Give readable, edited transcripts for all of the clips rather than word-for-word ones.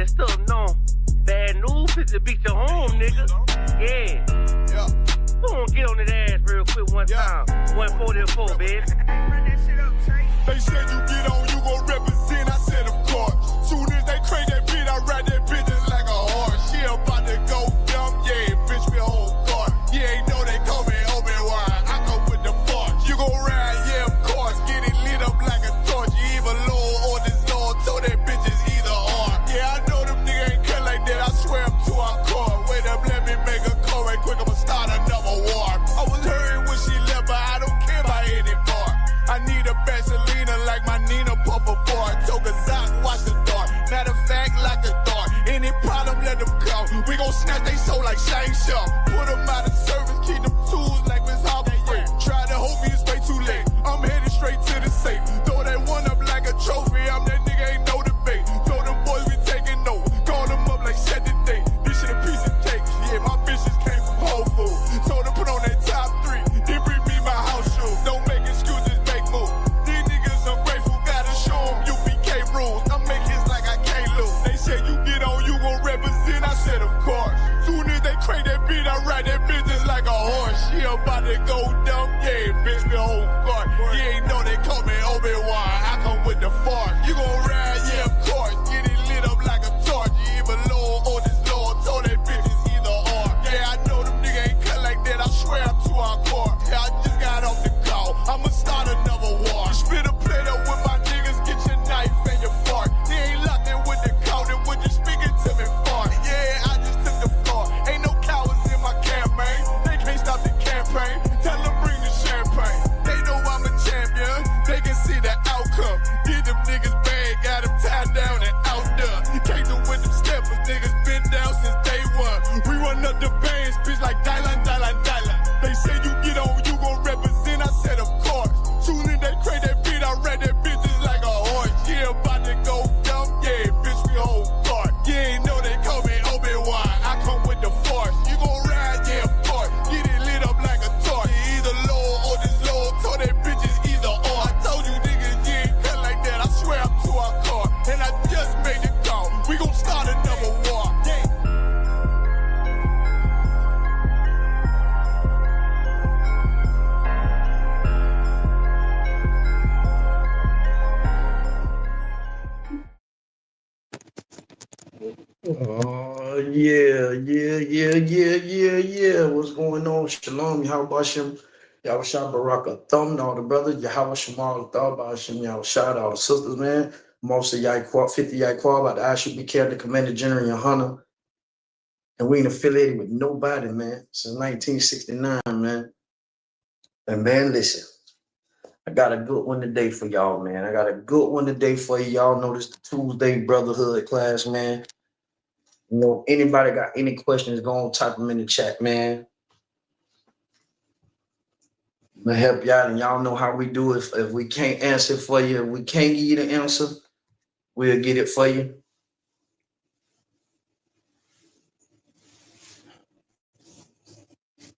that stuff, no. Bad news, it's a beat your home, nigga. Yeah. Go on, get on that ass real quick one time. 144, bitch. They said you get on, you gon' represent. I said, of course. Soon as they crank that beat, I ride that bitch just like a horse. She about to go dumb, yeah, bitch, me a whole car. You ain't know they call me Obi-Wan. I come with the force. You gon' ride, yeah, of course. Get it lit up like a torch. You either low or this low, so that bitch is either or. Yeah, I know them niggas ain't cut like that. I swear I'm to our core. Wait up, let me make a call right quick. I'ma start another war. I was hurting when she left, but I don't care about anymore. I need a Vaseline like my Nina Puffer bar. Took a Zoc, watch the dark. Matter of fact, like a dart. Any problem, let them come. We gon' snatch they soul like Shang Tsung. Put them out of service, keep them tools like Miss Hopper free. Try to hope it's way too late. I'm headed straight to the safe. Throw that one up like a trophy. I'm that nigga, ain't no debate. Throw them boys, we taking notes. Call them up like set the date. This shit a piece of cake. Yeah, my bitches came from Whole Foods. Told them put on that top 3. Then bring me my house shoes. Don't make excuses, make moves. These niggas ungrateful, gotta show them UPK rules. I make hits like I can't lose. They said you get on, you gon' represent. I said of course. Soon as they crank that beat, I ride that bitch just like a horse. She about to go dumb, yeah, bitch, me whole car. You ain't know they call me Obi-Wan. I come with the force. You gon' ride, yeah, of course. Get it lit up like a torch. You either low or this low. Told that bitch is either or. Yeah, I know them niggas ain't cut like that. I swear I'm to our core. Yeah, I just got off the call. I'ma start another war. Spit a plate up with my niggas. Get your knife and your fork. They ain't locked in with the count. And when you speaking to me for. Yeah, I just took the floor. Ain't no cowards in my campaign. They can't stop the campaign. Tell them bring the champagne. They know I'm a champion. They can see the outcome. Get them niggas bad. Got them tied down and out there. Came through with them steppers. Niggas been down since day one. We run up the bands, bitch, like Dylan. They say you get on, you gon' represent. I said, of course. Soon as they crank that beat, I ride that bitch just like a horse. Yeah, about to go dumb, yeah, bitch, we whole car. You ain't know they call me Obi-Wan. I come with the force. You gon' ride, yeah, of course. Get it lit up like a torch. You either low or this low. Told that bitch is either or. I told you niggas, you ain't cut like that. I swear I'm to our car. And I just made the call. We gon' start another war. Yeah. Oh, yeah. What's going on? Shalom, Yahabashim, Yahushua Baraka Thumb, all the brothers, Yahabashim, all the Thabashim, Yahushua, all the sisters, man. Most of Yaquab, 50 Yaquab, about the Ashu be carried the Commander General in your Hunter. And we ain't affiliated with nobody, man, since 1969, man. And man, listen, I got a good one today for y'all, man. I got a good one today for you. Y'all know this the Tuesday Brotherhood class, man. You know, anybody got any questions, go on, type them in the chat, man. I'm gonna help y'all, and y'all know how we do it. If we can't answer for you, if we can't give you the answer, we'll get it for you.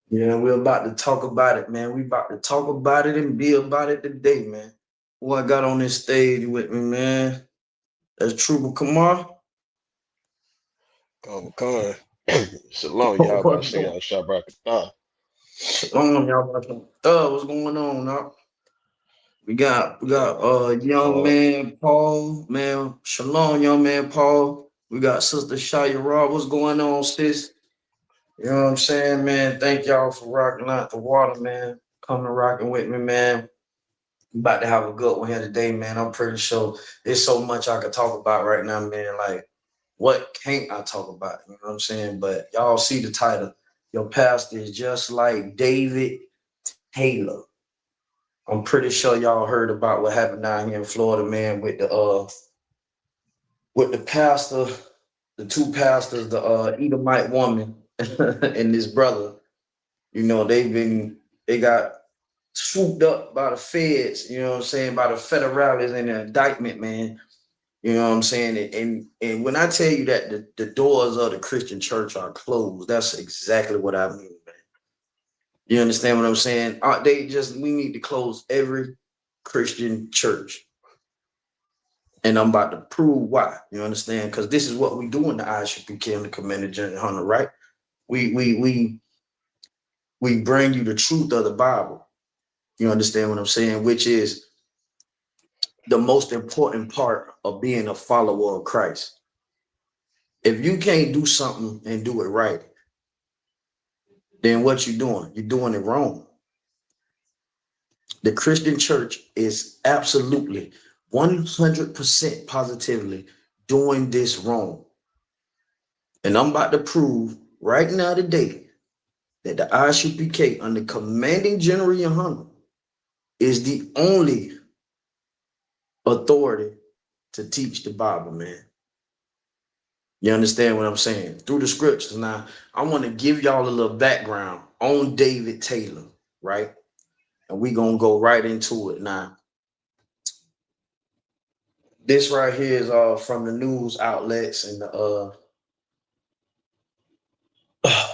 Yeah, we're about to talk about it, man. We about to talk about it and be about it today, man. Who I got on this stage with me, man? That's Trooper Kamar. Khan. Shalom, y'all. About to say y'all Shabrakatah. Shalom, y'all. What's going on, now? We got young man Paul, man. Shalom, young man Paul. We got Sister Shaya Raw. What's going on, sis? You know what I'm saying, man? Thank y'all for rocking out the water, man. Coming rocking with me, man. About to have a good one here today, man. I'm pretty sure there's so much I could talk about right now, man. Like, what can't I talk about? You know what I'm saying? But y'all see the title. Your pastor is just like David Taylor. I'm pretty sure y'all heard about what happened down here in Florida, man, with the pastor, the two pastors, the Edomite woman and this brother. You know, they got swooped up by the feds, you know what I'm saying, by the federales in the indictment, man. You know what I'm saying? And when I tell you that the doors of the Christian church are closed, that's exactly what I mean, man. You understand what I'm saying? We need to close every Christian church. And I'm about to prove why. You understand? Because this is what we do in the ISUPK and the Commander General Hunter, right? We bring you the truth of the Bible. You understand what I'm saying? Which is the most important part of being a follower of Christ. If you can't do something and do it right, then what you doing? You're doing it wrong. The Christian church is absolutely 100% positively doing this wrong. And I'm about to prove right now today that the ISUPK under Commanding General Yohana is the only authority to teach the Bible, man. You understand what I'm saying? Through the scriptures. Now, I want to give y'all a little background on David Taylor, right? And we're going to go right into it now. This right here is from the news outlets and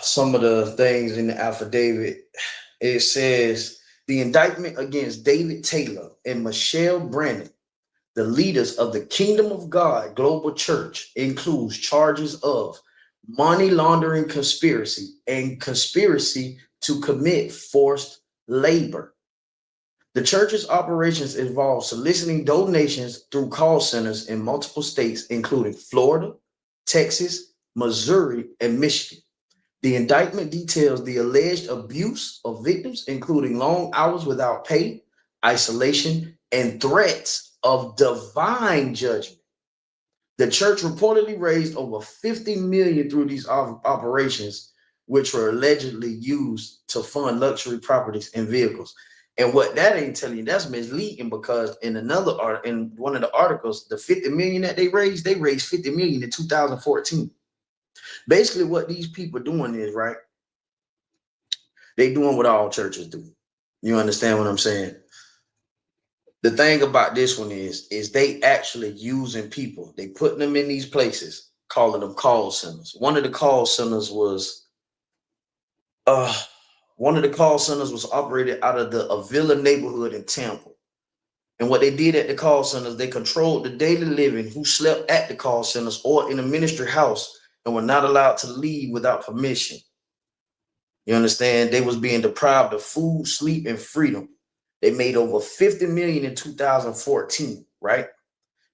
some of the things in the affidavit. It says the indictment against David Taylor and Michelle Brannon, the leaders of the Kingdom of God Global Church, includes charges of money laundering conspiracy and conspiracy to commit forced labor. The church's operations involve soliciting donations through call centers in multiple states, including Florida, Texas, Missouri, and Michigan. The indictment details the alleged abuse of victims, including long hours without pay, isolation, and threats of divine judgment. The church reportedly raised over $50 million through these operations, which were allegedly used to fund luxury properties and vehicles. And what that ain't telling you, that's misleading, because in one of the articles, the $50 million that they raised $50 million in 2014. Basically, what these people doing is, right, they doing what all churches do. You understand what I'm saying? The thing about this one is they actually using people. They putting them in these places, calling them call centers. One of the call centers was operated out of the Avila neighborhood in Tampa. And what they did at the call centers, they controlled the daily living who slept at the call centers or in a ministry house and were not allowed to leave without permission. You understand? They was being deprived of food, sleep, and freedom. They made over $50 million in 2014, right?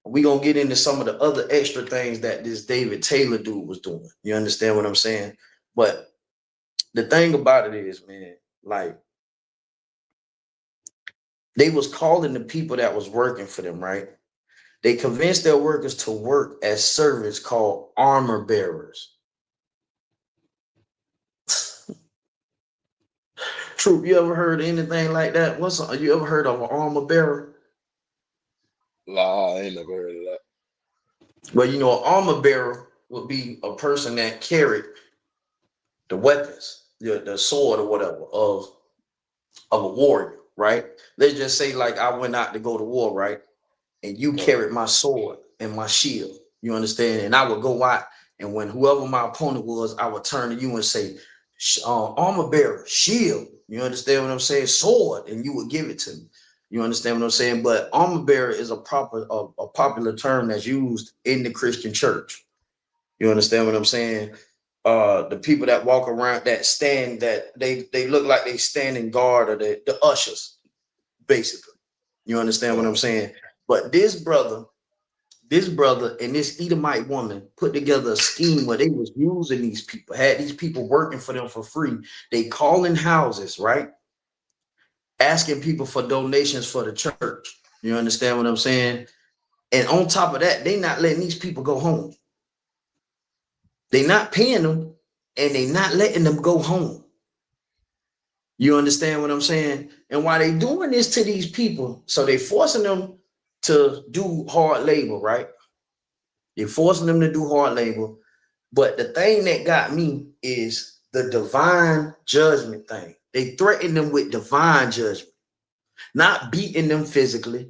We're going to get into some of the other extra things that this David Taylor dude was doing. You understand what I'm saying? But the thing about it is, man, like, they was calling the people that was working for them, right? They convinced their workers to work as servants called armor bearers. Troop, you ever heard anything like that? You ever heard of an armor bearer? Nah, I ain't never heard of that. Well, you know, an armor bearer would be a person that carried the weapons, the sword or whatever of a warrior, right? Let's just say, like, I went out to go to war, right? And you carried my sword and my shield. You understand? And I would go out, and when whoever my opponent was, I would turn to you and say, armor bearer, shield. You understand what I'm saying? Sword, and you would give it to me. You understand what I'm saying? But armor bearer is a popular term that's used in the Christian church. You understand what I'm saying? The people that walk around, that stand, that they look like they stand in guard, or the ushers, basically. You understand what I'm saying? But this brother and this Edomite woman put together a scheme where they was using these people, had these people working for them for free. They calling houses, right? Asking people for donations for the church. You understand what I'm saying? And on top of that, they not letting these people go home. They not paying them, and they not letting them go home. You understand what I'm saying? And why they doing this to these people? So they forcing them to do hard labor, right? They're forcing them to do hard labor. But the thing that got me is the divine judgment thing. They threaten them with divine judgment, not beating them physically,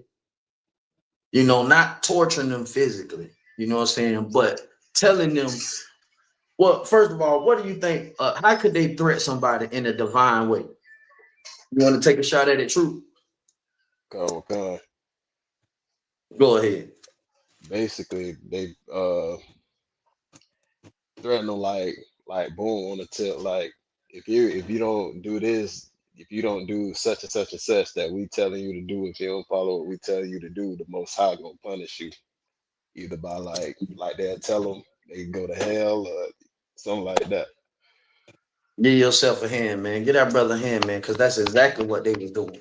you know, not torturing them physically, you know what I'm saying? But telling them, well, first of all, what do you think? How could they threat somebody in a divine way? You want to take a shot at it, True? Go. Go ahead. basically they threaten them like boom on the tip, like if you don't do this, if you don't do such and such and such that we telling you to do, if you don't follow what we tell you to do, the Most High gonna punish you either by like they'll tell them they can go to hell or something like that. Give yourself a hand, man. Get that brother a hand, man, because that's exactly what they was doing.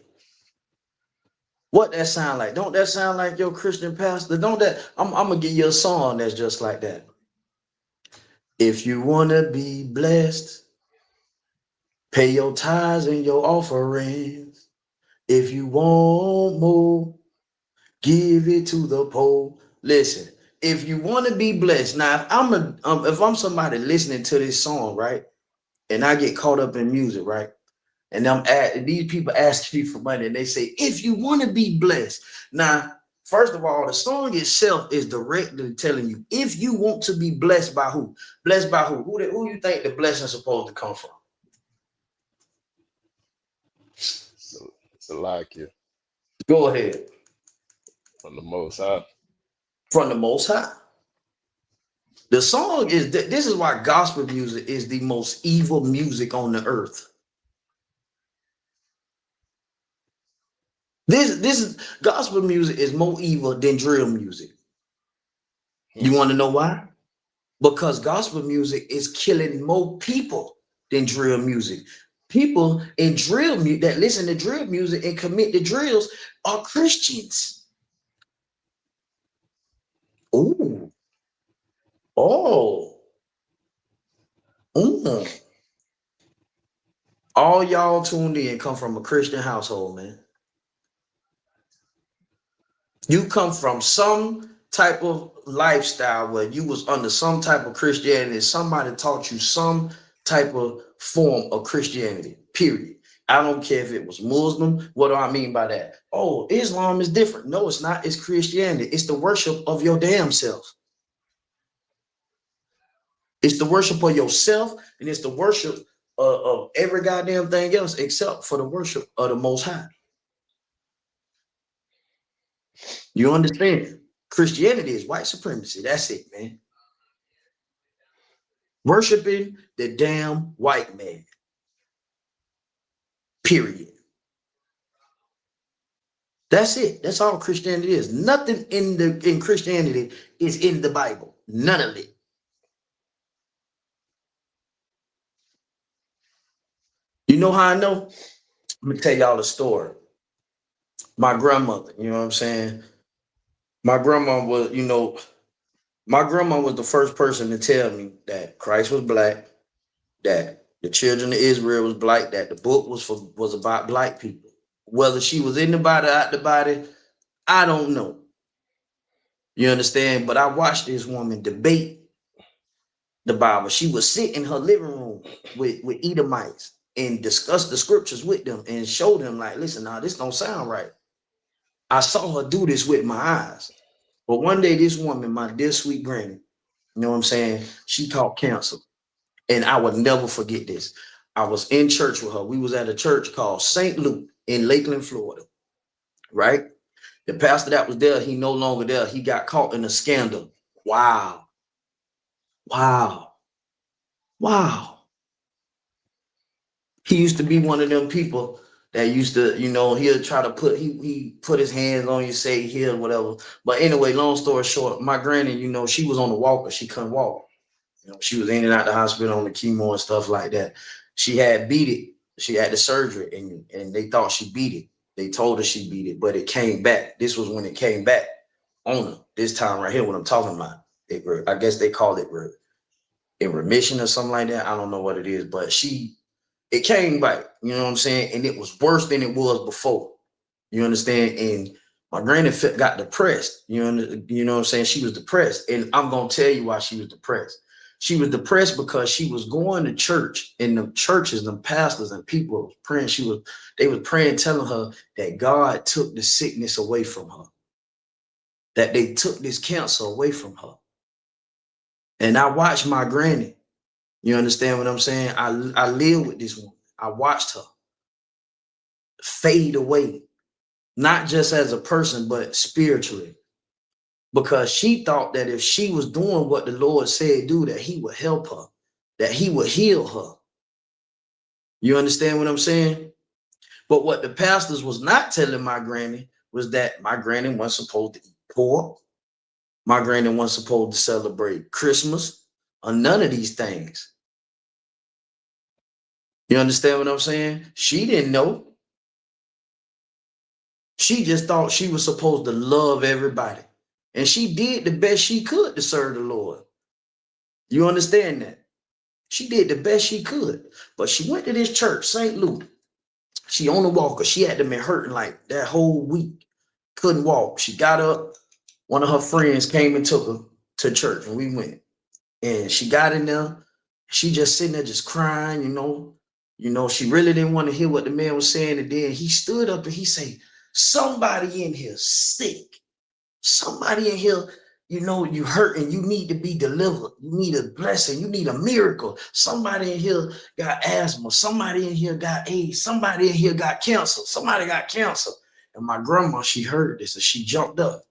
What that sound like? Don't that sound like your Christian pastor? Don't that? I'm gonna give you a song that's just like that. If you wanna be blessed, pay your tithes and your offerings. If you want more, give it to the poor. Listen, if you want to be blessed, now if I'm somebody listening to this song, right, and I get caught up in music, right, and these people ask me for money, and they say, if you want to be blessed. Now, first of all, the song itself is directly telling you if you want to be blessed by who? Blessed by who? Who you think the blessing is supposed to come from? It's a like you Go ahead. from the Most High. From the Most High. The song is this is why gospel music is the most evil music on the earth. This is gospel music is more evil than drill music. You want to know why? Because gospel music is killing more people than drill music. People in drill music that listen to drill music and commit the drills are Christians. Ooh. Oh. All y'all tuned in come from a Christian household, man. You come from some type of lifestyle where you was under some type of Christianity. Somebody taught you some type of form of Christianity, period. I don't care if it was Muslim. What do I mean by that? Oh, Islam is different. No, it's not. It's Christianity. It's the worship of your damn self. It's the worship of yourself, and it's the worship of every goddamn thing else except for the worship of the Most High. You understand? Christianity is white supremacy. That's it, man. Worshiping the damn white man. Period. That's it. That's all Christianity is. Nothing in Christianity is in the Bible. None of it. You know how I know? Let me tell y'all a story. My grandmother, you know what I'm saying? My grandma was, my grandma was the first person to tell me that Christ was black, that the children of Israel was black, that the book was about black people. Whether she was in the body or out the body, I don't know. You understand? But I watched this woman debate the Bible. She would sit in her living room with Edomites and discuss the scriptures with them and show them, like, listen, now this don't sound right. I saw her do this with my eyes. But one day, this woman, my dear sweet granny, you know what I'm saying? She caught cancer. And I would never forget this. I was in church with her. We was at a church called St. Luke in Lakeland, Florida, right? The pastor that was there, he no longer there. He got caught in a scandal. Wow. Wow. Wow. He used to be one of them people that used to, he'll try to he put his hands on you, say here, whatever. But anyway, long story short, my granny, she was on the walker. She couldn't walk. She was in and out the hospital on the chemo and stuff like that. She had beat it. She had the surgery and they thought she beat it. They told her she beat it, but it came back. This was when it came back on her. This time right here, what I'm talking about. I guess they called it in remission or something like that. I don't know what it is, but it came back, you know what I'm saying? And it was worse than it was before. You understand? And my granny got depressed. You know what I'm saying? She was depressed. And I'm going to tell you why she was depressed. She was depressed because she was going to church, and the churches, the pastors and people were praying. They were praying, telling her that God took the sickness away from her, that they took this cancer away from her. And I watched my granny. You understand what I'm saying? I live with this woman. I watched her fade away, not just as a person, but spiritually. because she thought that if she was doing what the Lord said do, that he would help her, that he would heal her. You understand what I'm saying? But what the pastors was not telling my granny was that my granny wasn't supposed to eat pork. My granny wasn't supposed to celebrate Christmas or none of these things. You understand what I'm saying? She didn't know. She just thought she was supposed to love everybody. And she did the best she could to serve the Lord. You understand that? She did the best she could. But she went to this church, St. Luke. She on the walker. She had to been hurting like that whole week. Couldn't walk. She got up. One of her friends came and took her to church, and we went. And she got in there. She just sitting there just crying, you know. You know, she really didn't want to hear what the man was saying. And then he stood up and he said, somebody in here sick. Somebody in here, you know, you hurt and you need to be delivered. You need a blessing. You need a miracle. Somebody in here got asthma. Somebody in here got AIDS. Somebody in here got cancer. Somebody got cancer. And my grandma, she heard this and she jumped up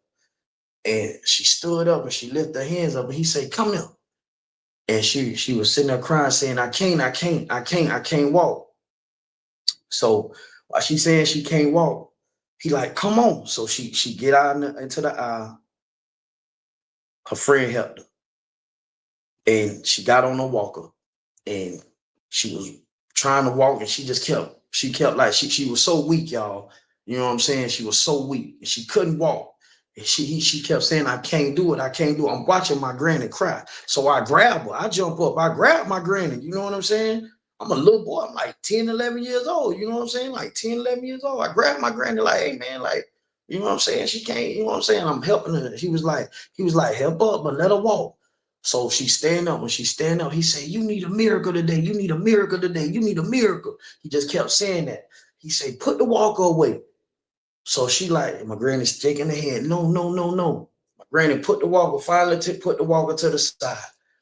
and she stood up and she lifted her hands up and he said, come here. And she was sitting there crying, saying, I can't walk. So while she's saying she can't walk, he like, come on. So she get out into the aisle. Her friend helped her. And she got on the walker. And she was trying to walk and she kept like, she was so weak, y'all. You know what I'm saying? She was so weak and she couldn't walk. And she kept saying, I can't do it. I can't do it. I'm watching my granny cry. So I grab her. I jump up. I grab my granny. You know what I'm saying? I'm a little boy. I'm like 10, 11 years old. You know what I'm saying? Like 10, 11 years old. I grab my granny like, hey, man, like, you know what I'm saying? She can't, you know what I'm saying? I'm helping her. He was like, help up, but let her walk. So she stand up. When she stand up, he said, you need a miracle today. You need a miracle today. You need a miracle. He just kept saying that. He said, put the walker away. So she like, my granny's shaking her head. No. My granny put the walker, finally put the walker to the side.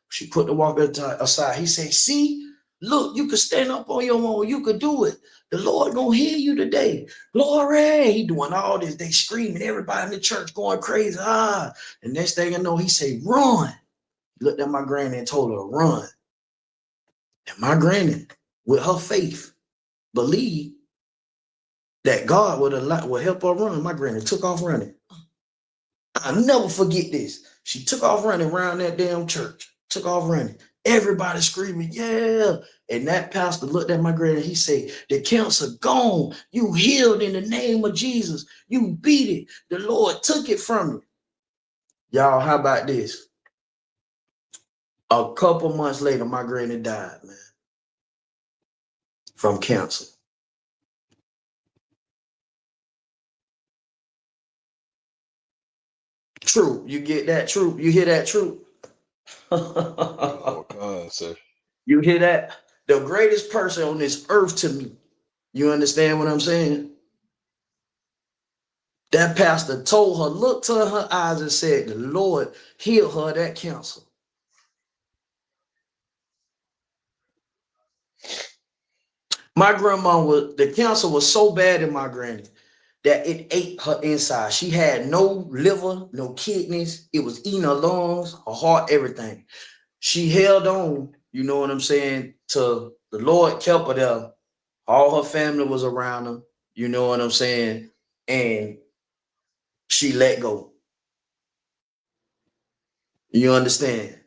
She put the walker aside. He said, see, look, you can stand up on your own. You could do it. The Lord gonna heal you today. Glory. He doing all this. They screaming. Everybody in the church going crazy. And next thing I know, he said, run. He looked at my granny and told her to run. And my granny, with her faith, believed that God would help her run. My granny took off running. I'll never forget this. She took off running around that damn church. Took off running. Everybody screaming, yeah. And that pastor looked at my granny. He said, the cancer gone. You healed in the name of Jesus. You beat it. The Lord took it from you. Y'all, how about this? A couple months later, my granny died, man, from cancer. True. You get that? True. You hear that? True. You hear that? The greatest person on this earth to me. You understand what I'm saying? That pastor told her, looked to her eyes and said, the Lord healed her that cancer. My grandma the cancer was so bad in my granny that it ate her inside. She had no liver, no kidneys. It was eating her lungs, her heart, everything. She held on, you know what I'm saying, to the Lord kept her there. All her family was around her, you know what I'm saying, and she let go. You understand?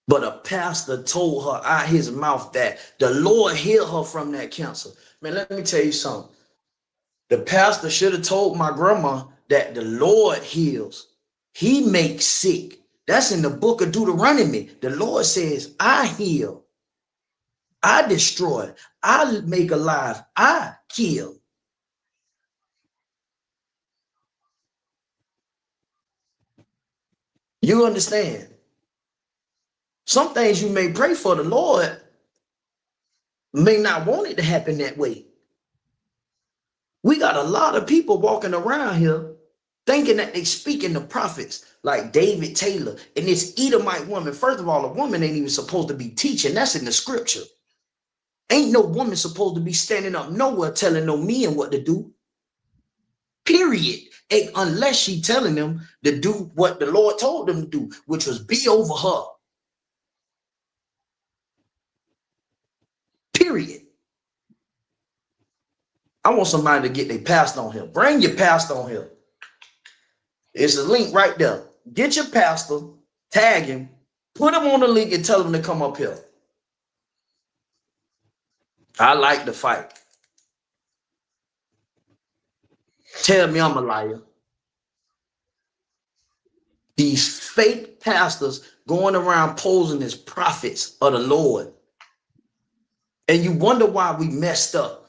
But a pastor told her out his mouth that the Lord healed her from that cancer. Man, let me tell you something. The pastor should have told my grandma that the Lord heals. He makes sick. That's in the book of Deuteronomy. The Lord says, I heal. I destroy. I make alive. I kill. You understand? Some things you may pray for the Lord may not want it to happen that way. We got a lot of people walking around here thinking that they speaking to prophets like David Taylor and this Edomite woman. First of all, a woman ain't even supposed to be teaching. That's in the scripture. Ain't no woman supposed to be standing up nowhere telling no men what to do. Period. Unless she telling them to do what the Lord told them to do, which was be over her. Period. I want somebody to get their pastor on here. Bring your pastor on here. It's a link right there. Get your pastor, tag him, put him on the link and tell him to come up here. I like the fight. Tell me I'm a liar. These fake pastors going around posing as prophets of the Lord. And you wonder why we messed up.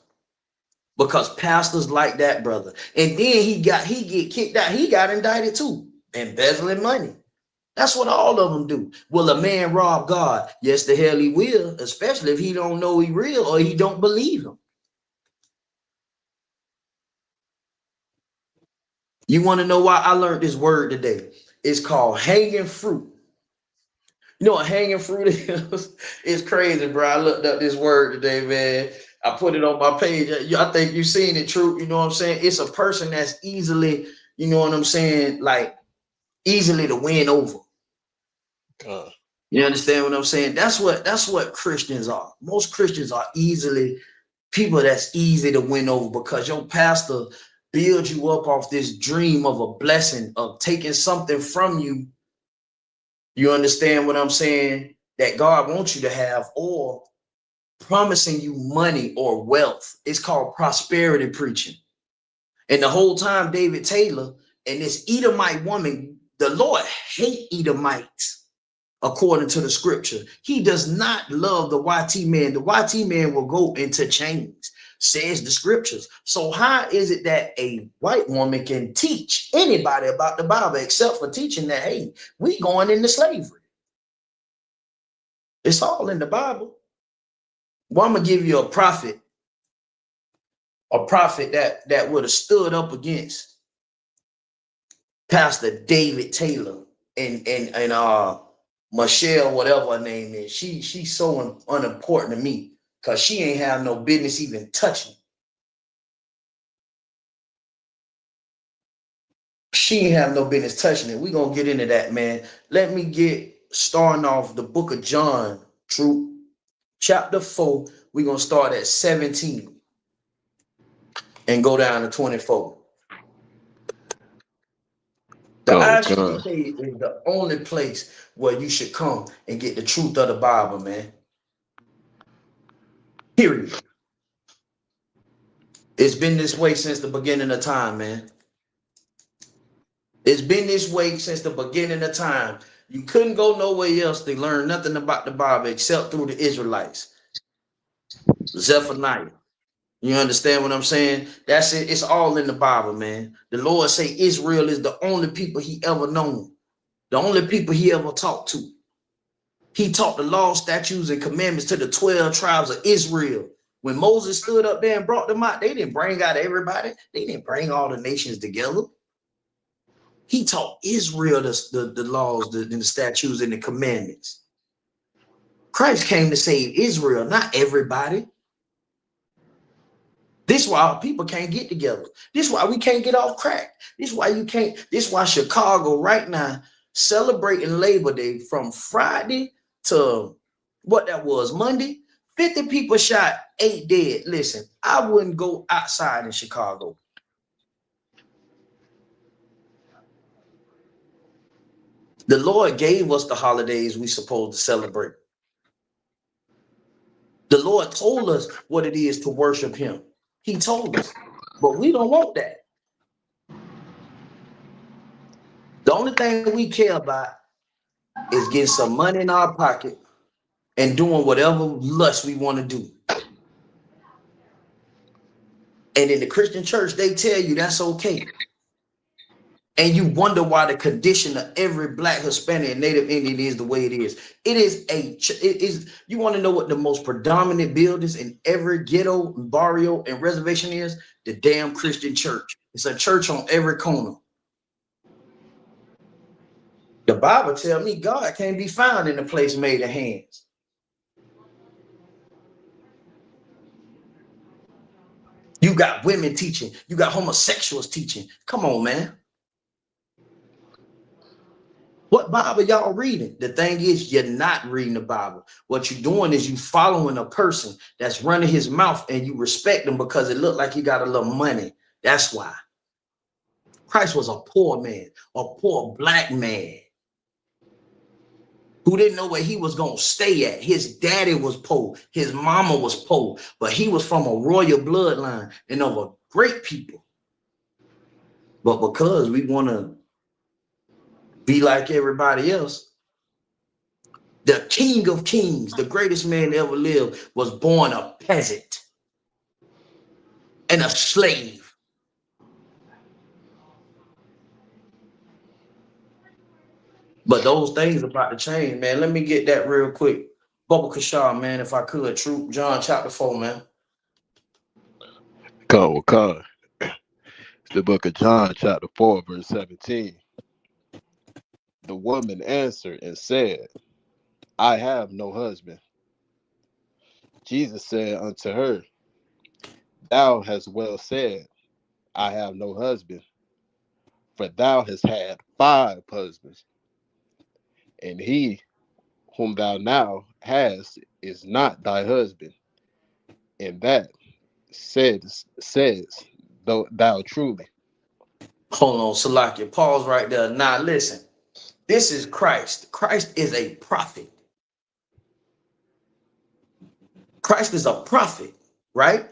Because pastors like that, brother. And then he get kicked out. He got indicted too. Embezzling money. That's what all of them do. Will a man rob God? Yes, the hell he will, especially if he don't know he real or he don't believe him. You want to know why I learned this word today? It's called hanging fruit. You know what hanging fruit is? It's crazy, bro. I looked up this word today, man. I put it on my page. I think you've seen it, True. You know what I'm saying? It's a person that's easily, you know what I'm saying, like easily to win over. You understand what I'm saying? That's what Christians are. Most Christians are easily people that's easy to win over because your pastor builds you up off this dream of a blessing of taking something from you. You understand what I'm saying? That God wants you to have, or promising you money or wealth. It's called prosperity preaching. And the whole time, David Taylor and this Edomite woman, the Lord hate Edomites, according to the scripture. He does not love the YT man. The YT man will go into chains, says the scriptures. So how is it that a white woman can teach anybody about the Bible except for teaching that, hey, we going into slavery? It's all in the Bible. Well, I'm gonna give you a prophet that would have stood up against Pastor David Taylor and Michelle, whatever her name is. She's so unimportant to me because she ain't have no business even touching. She ain't have no business touching it. We're gonna get into that, man. Let me get starting off the book of John, True. Chapter 4, we're going to start at 17 and go down to 24. The IGK is the only place where you should come and get the truth of the Bible, man. Period. It's been this way since the beginning of time, man. It's been this way since the beginning of time. You couldn't go nowhere else to learn nothing about the Bible except through the Israelites. Zephaniah. You understand what I'm saying? That's it. It's all in the Bible, man. The Lord say Israel is the only people he ever known. The only people he ever talked to. He taught the law, statutes, and commandments to the 12 tribes of Israel. When Moses stood up there and brought them out, they didn't bring out everybody. They didn't bring all the nations together. He taught Israel the laws, the statutes, and the commandments. Christ came to save Israel, not everybody. This is why people can't get together. This is why we can't get off crack. This is why you can't. This is why Chicago right now celebrating Labor Day from Friday to what that was, Monday. 50 people shot, 8 dead. Listen, I wouldn't go outside in Chicago. The Lord gave us the holidays we supposed to celebrate. The Lord told us what it is to worship him. He told us, but we don't want that. The only thing we care about is getting some money in our pocket and doing whatever lust we want to do. And in the Christian church, they tell you that's okay. And you wonder why the condition of every Black, Hispanic, and Native Indian is the way it is. It is. You want to know what the most predominant buildings in every ghetto, barrio, and reservation is? The damn Christian church. It's a church on every corner. The Bible tells me God can't be found in a place made of hands. You You got women teaching. You got homosexuals teaching. Come on, man. What Bible y'all reading? The thing is, you're not reading the Bible. What you're doing is you following a person that's running his mouth, and you respect him because it looked like he got a little money. That's why. Christ was a poor man, a poor black man who didn't know where he was going to stay at. His daddy was poor. His mama was poor, but he was from a royal bloodline and of a great people. But because we want to be like everybody else, the King of Kings, the greatest man that ever lived, was born a peasant and a slave. But those things about to change, man. Let me get that real quick. Bubba Kashar, man, if I could. Troop, John chapter 4, man. Come. The book of John, chapter 4, verse 17. The woman answered and said, I have no husband. Jesus said unto her, Thou hast well said, I have no husband, for thou hast had 5 husbands, and he whom thou now hast is not thy husband. And that says thou truly. Hold on, Salakia. Pause right there. Now, listen. This is Christ. Christ is a prophet. Christ is a prophet, right?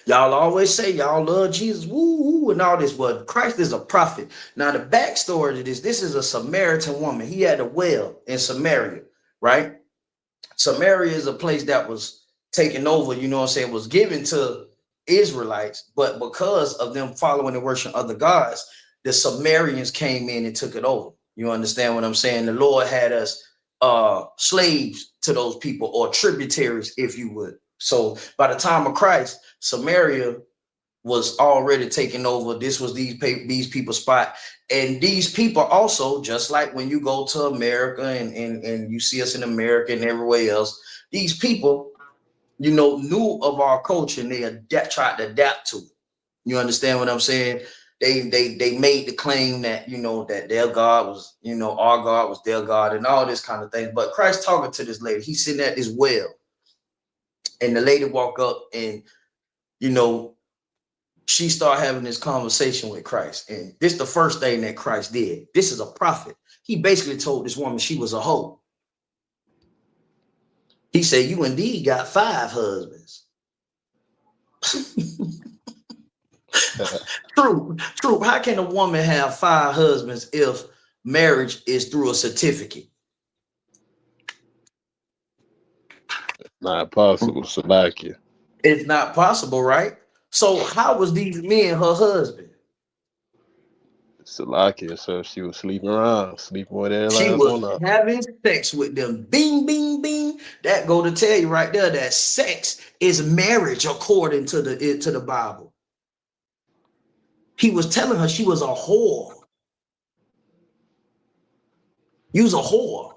Y'all always say y'all love Jesus, woo, woo, and all this. But Christ is a prophet. Now, the backstory to this is a Samaritan woman. He had a well in Samaria, right? Samaria is a place that was taken over, you know what I'm saying, was given to Israelites, but because of them following and worshiping other gods, the Sumerians came in and took it over. You understand what I'm saying? The Lord had us slaves to those people, or tributaries, if you would. So by the time of Christ, Samaria was already taken over. This was these people's spot. And these people also, just like when you go to America and you see us in America and everywhere else, these people, you know, knew of our culture, and they tried to adapt to it. You understand what I'm saying? They made the claim that, you know, that their God was, you know, our God was their God and all this kind of thing. But Christ talking to this lady, he's sitting at this well, and the lady walk up, and, you know, she started having this conversation with Christ. And this is the first thing that Christ did. This is a prophet. He basically told this woman she was a hoe. He said, you indeed got 5 husbands. True. How can a woman have 5 husbands if marriage is through a certificate? Not possible, Salakia. It's not possible, right? So how was these men her husband? Salakia, so she was sleeping with every She last was one of them. having sex with them. Bing, bing, bing. That go to tell you right there that sex is marriage according to the Bible. He was telling her she was a whore. You was a whore,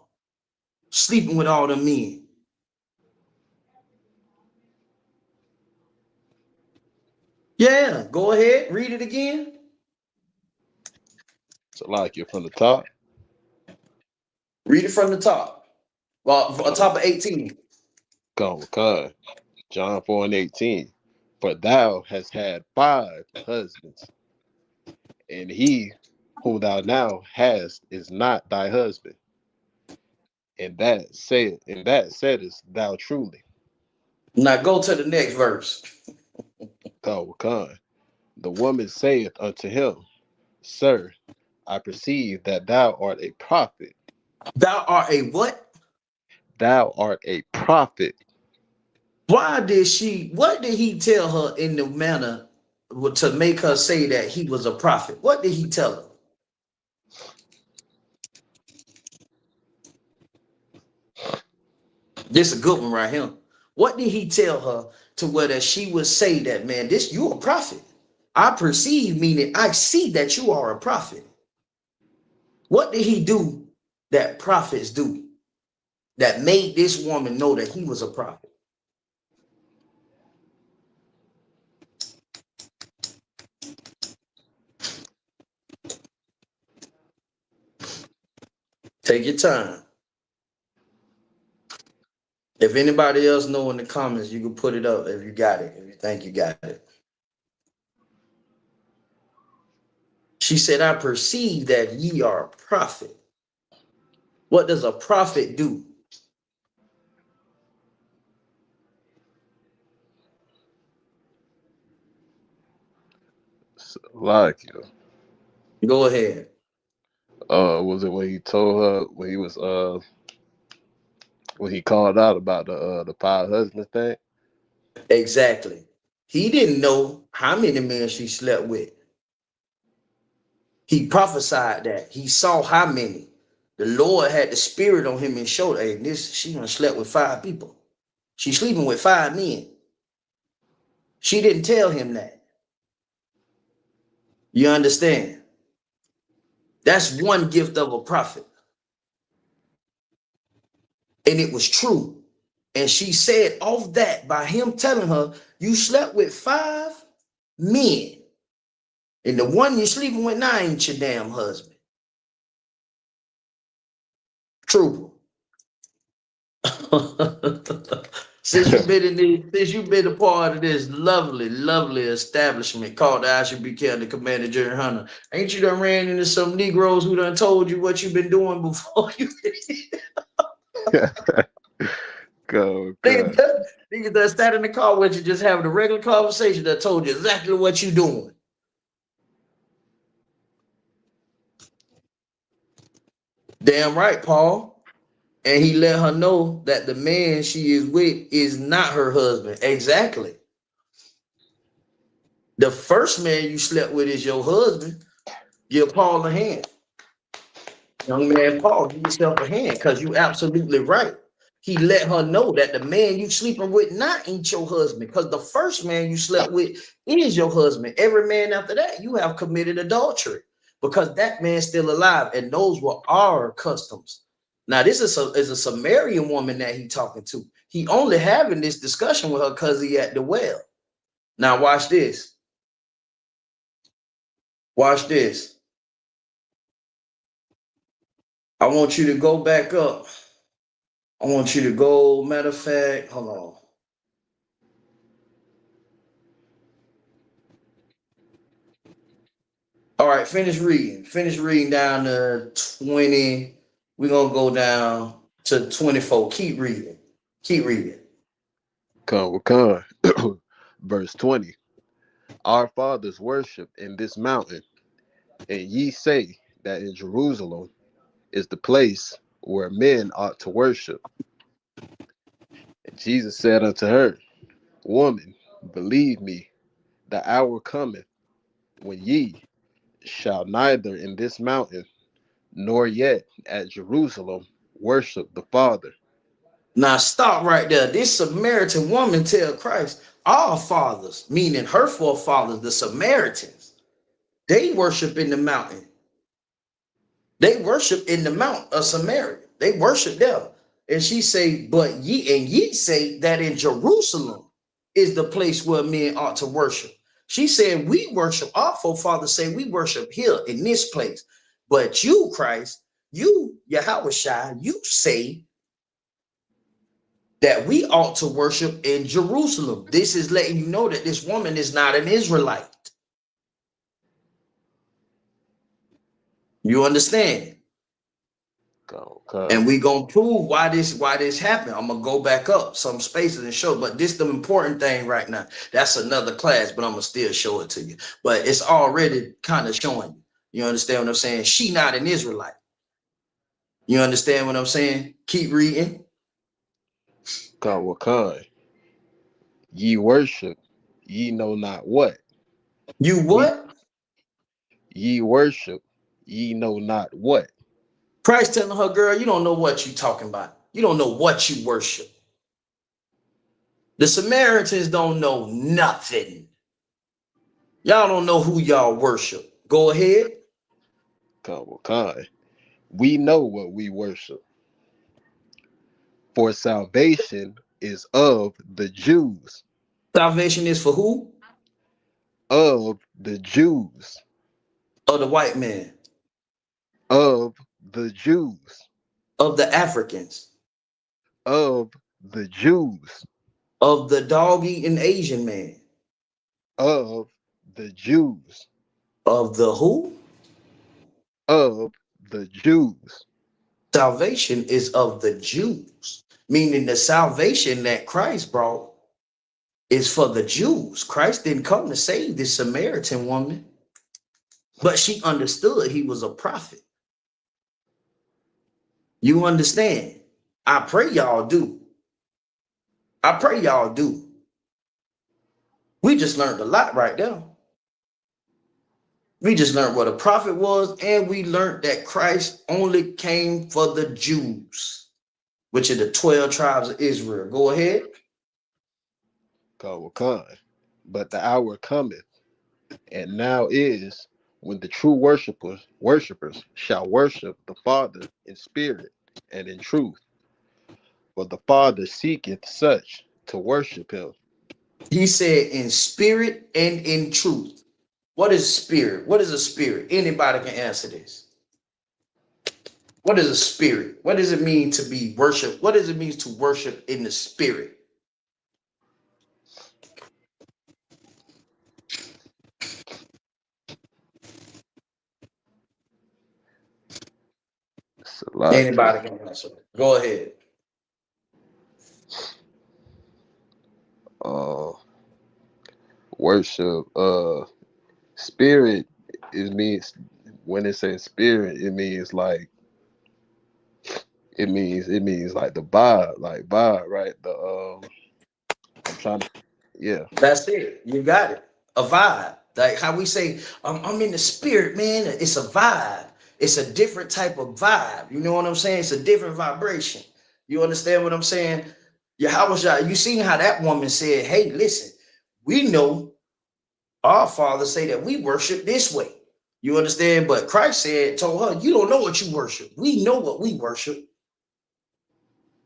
sleeping with all the men. Yeah, go ahead, read it again. Salakia from the top. Read it from the top. Well, on top of 18. Come. John 4 and 18. For thou hast had 5 husbands, and he whom thou now hast is not thy husband. And that saidest thou truly. Now go to the next verse. Come. The woman saith unto him, Sir, I perceive that thou art a prophet. Thou art a what? Thou art a prophet. What did he tell her in the manner to make her say that he was a prophet? What did he tell her? This is a good one right here. What did he tell her to where that she would say that, man, you a prophet? I perceive, meaning I see that you are a prophet. What did he do that prophets do that made this woman know that he was a prophet? Take your time. If anybody else know in the comments, you can put it up if you got it, if you think you got it. She said, I perceive that ye are a prophet. What does a prophet do? Like you. Go ahead. Was it when he told her when he was when he called out about the five husbands thing? Exactly. He didn't know how many men she slept with. He prophesied that. He saw how many. The Lord had the spirit on him and showed, hey, this she done slept with 5 people. She's sleeping with 5 men. She didn't tell him that. You understand? That's one gift of a prophet. And it was true. And she said off that by him telling her, you slept with 5 men. And the one you're sleeping with now ain't your damn husband. True. Since you've been a part of this lovely establishment called the I Should Be County Commander Jerry Hunter, ain't you done ran into some Negroes who done told you what you've been doing before you? Go. Niggas that sat in the car with you just having a regular conversation that told you exactly what you doing. Damn right, Paul. And he let her know that the man she is with is not her husband. Exactly. The first man you slept with is your husband. Give Paul a hand. Young man Paul, give yourself a hand because you absolutely right. He let her know that the man you sleeping with not ain't your husband because the first man you slept with is your husband. Every man after that, you have committed adultery because that man's still alive and those were our customs. Now, this is a Samaritan woman that he talking to. He only having this discussion with her because he at the well. Now, watch this. Watch this. I want you to go back up. I want you to go, matter of fact, hold on. All right, finish reading. Finish reading down to 20. We're going to go down to 24. Keep reading. Keep reading. Con. Verse 20. Our fathers worship in this mountain, and ye say that in Jerusalem is the place where men ought to worship. And Jesus said unto her, Woman, believe me, the hour cometh when ye shall neither in this mountain nor yet at Jerusalem worship the Father. Now stop right there. This Samaritan woman tell Christ, our fathers, meaning her forefathers, the Samaritans, they worship in the mountain. They worship in the mount of Samaria. They worship there. And she say, but ye say that in Jerusalem is the place where men ought to worship. She said, we worship, our forefathers say we worship here in this place. But you, Christ, you, Yahweh, you say that we ought to worship in Jerusalem. This is letting you know that this woman is not an Israelite. You understand? Okay. And we gonna prove why this happened. I'm gonna go back up some spaces and show, but this the important thing right now. That's another class, but I'm gonna still show it to you. But it's already kind of showing you. You understand what I'm saying? She not an Israelite. You understand what I'm saying? Keep reading. Wakan. Ye worship, ye know not what. You We what? ye worship, ye know not what. Christ telling her, girl, you don't know what you talking about. You don't know what you worship. The Samaritans don't know nothing. Y'all don't know who y'all worship. Go ahead. Wakan. We know what we worship. For salvation is of the Jews. Salvation is for who? Of the Jews. Of the white man. Of the Jews. of the Africans, of the Jews, of the dog-eating Asian man, of the Jews, of the who? of the Jews. Salvation is of the Jews, meaning the salvation that Christ brought is for the Jews. Christ didn't come to save this Samaritan woman, but she understood he was a prophet. You understand? I pray y'all do. I pray y'all do. We just learned a lot right now. We just learned what a prophet was, and we learned that Christ only came for the Jews, which are the 12 tribes of Israel. Go ahead. Khan. But the hour cometh, and now is, when the true worshipers shall worship the Father in spirit and in truth. For the Father seeketh such to worship him. He said in spirit and in truth. What is spirit? What is a spirit? Anybody can answer this. What is a spirit? What does it mean to be worshiped? What does it mean to worship in the spirit? Anybody can answer. Go ahead. Worship. Spirit is means, when it says spirit, it means like like the vibe, right? I'm trying to, yeah. That's it. You got it. A vibe. Like how we say, I'm in the spirit, man. It's a vibe. It's a different type of vibe. You know what I'm saying? It's a different vibration. You understand what I'm saying? You seen how that woman said, hey, listen, we know our Father say that we worship this way. You understand? But Christ told her, you don't know what you worship. We know what we worship.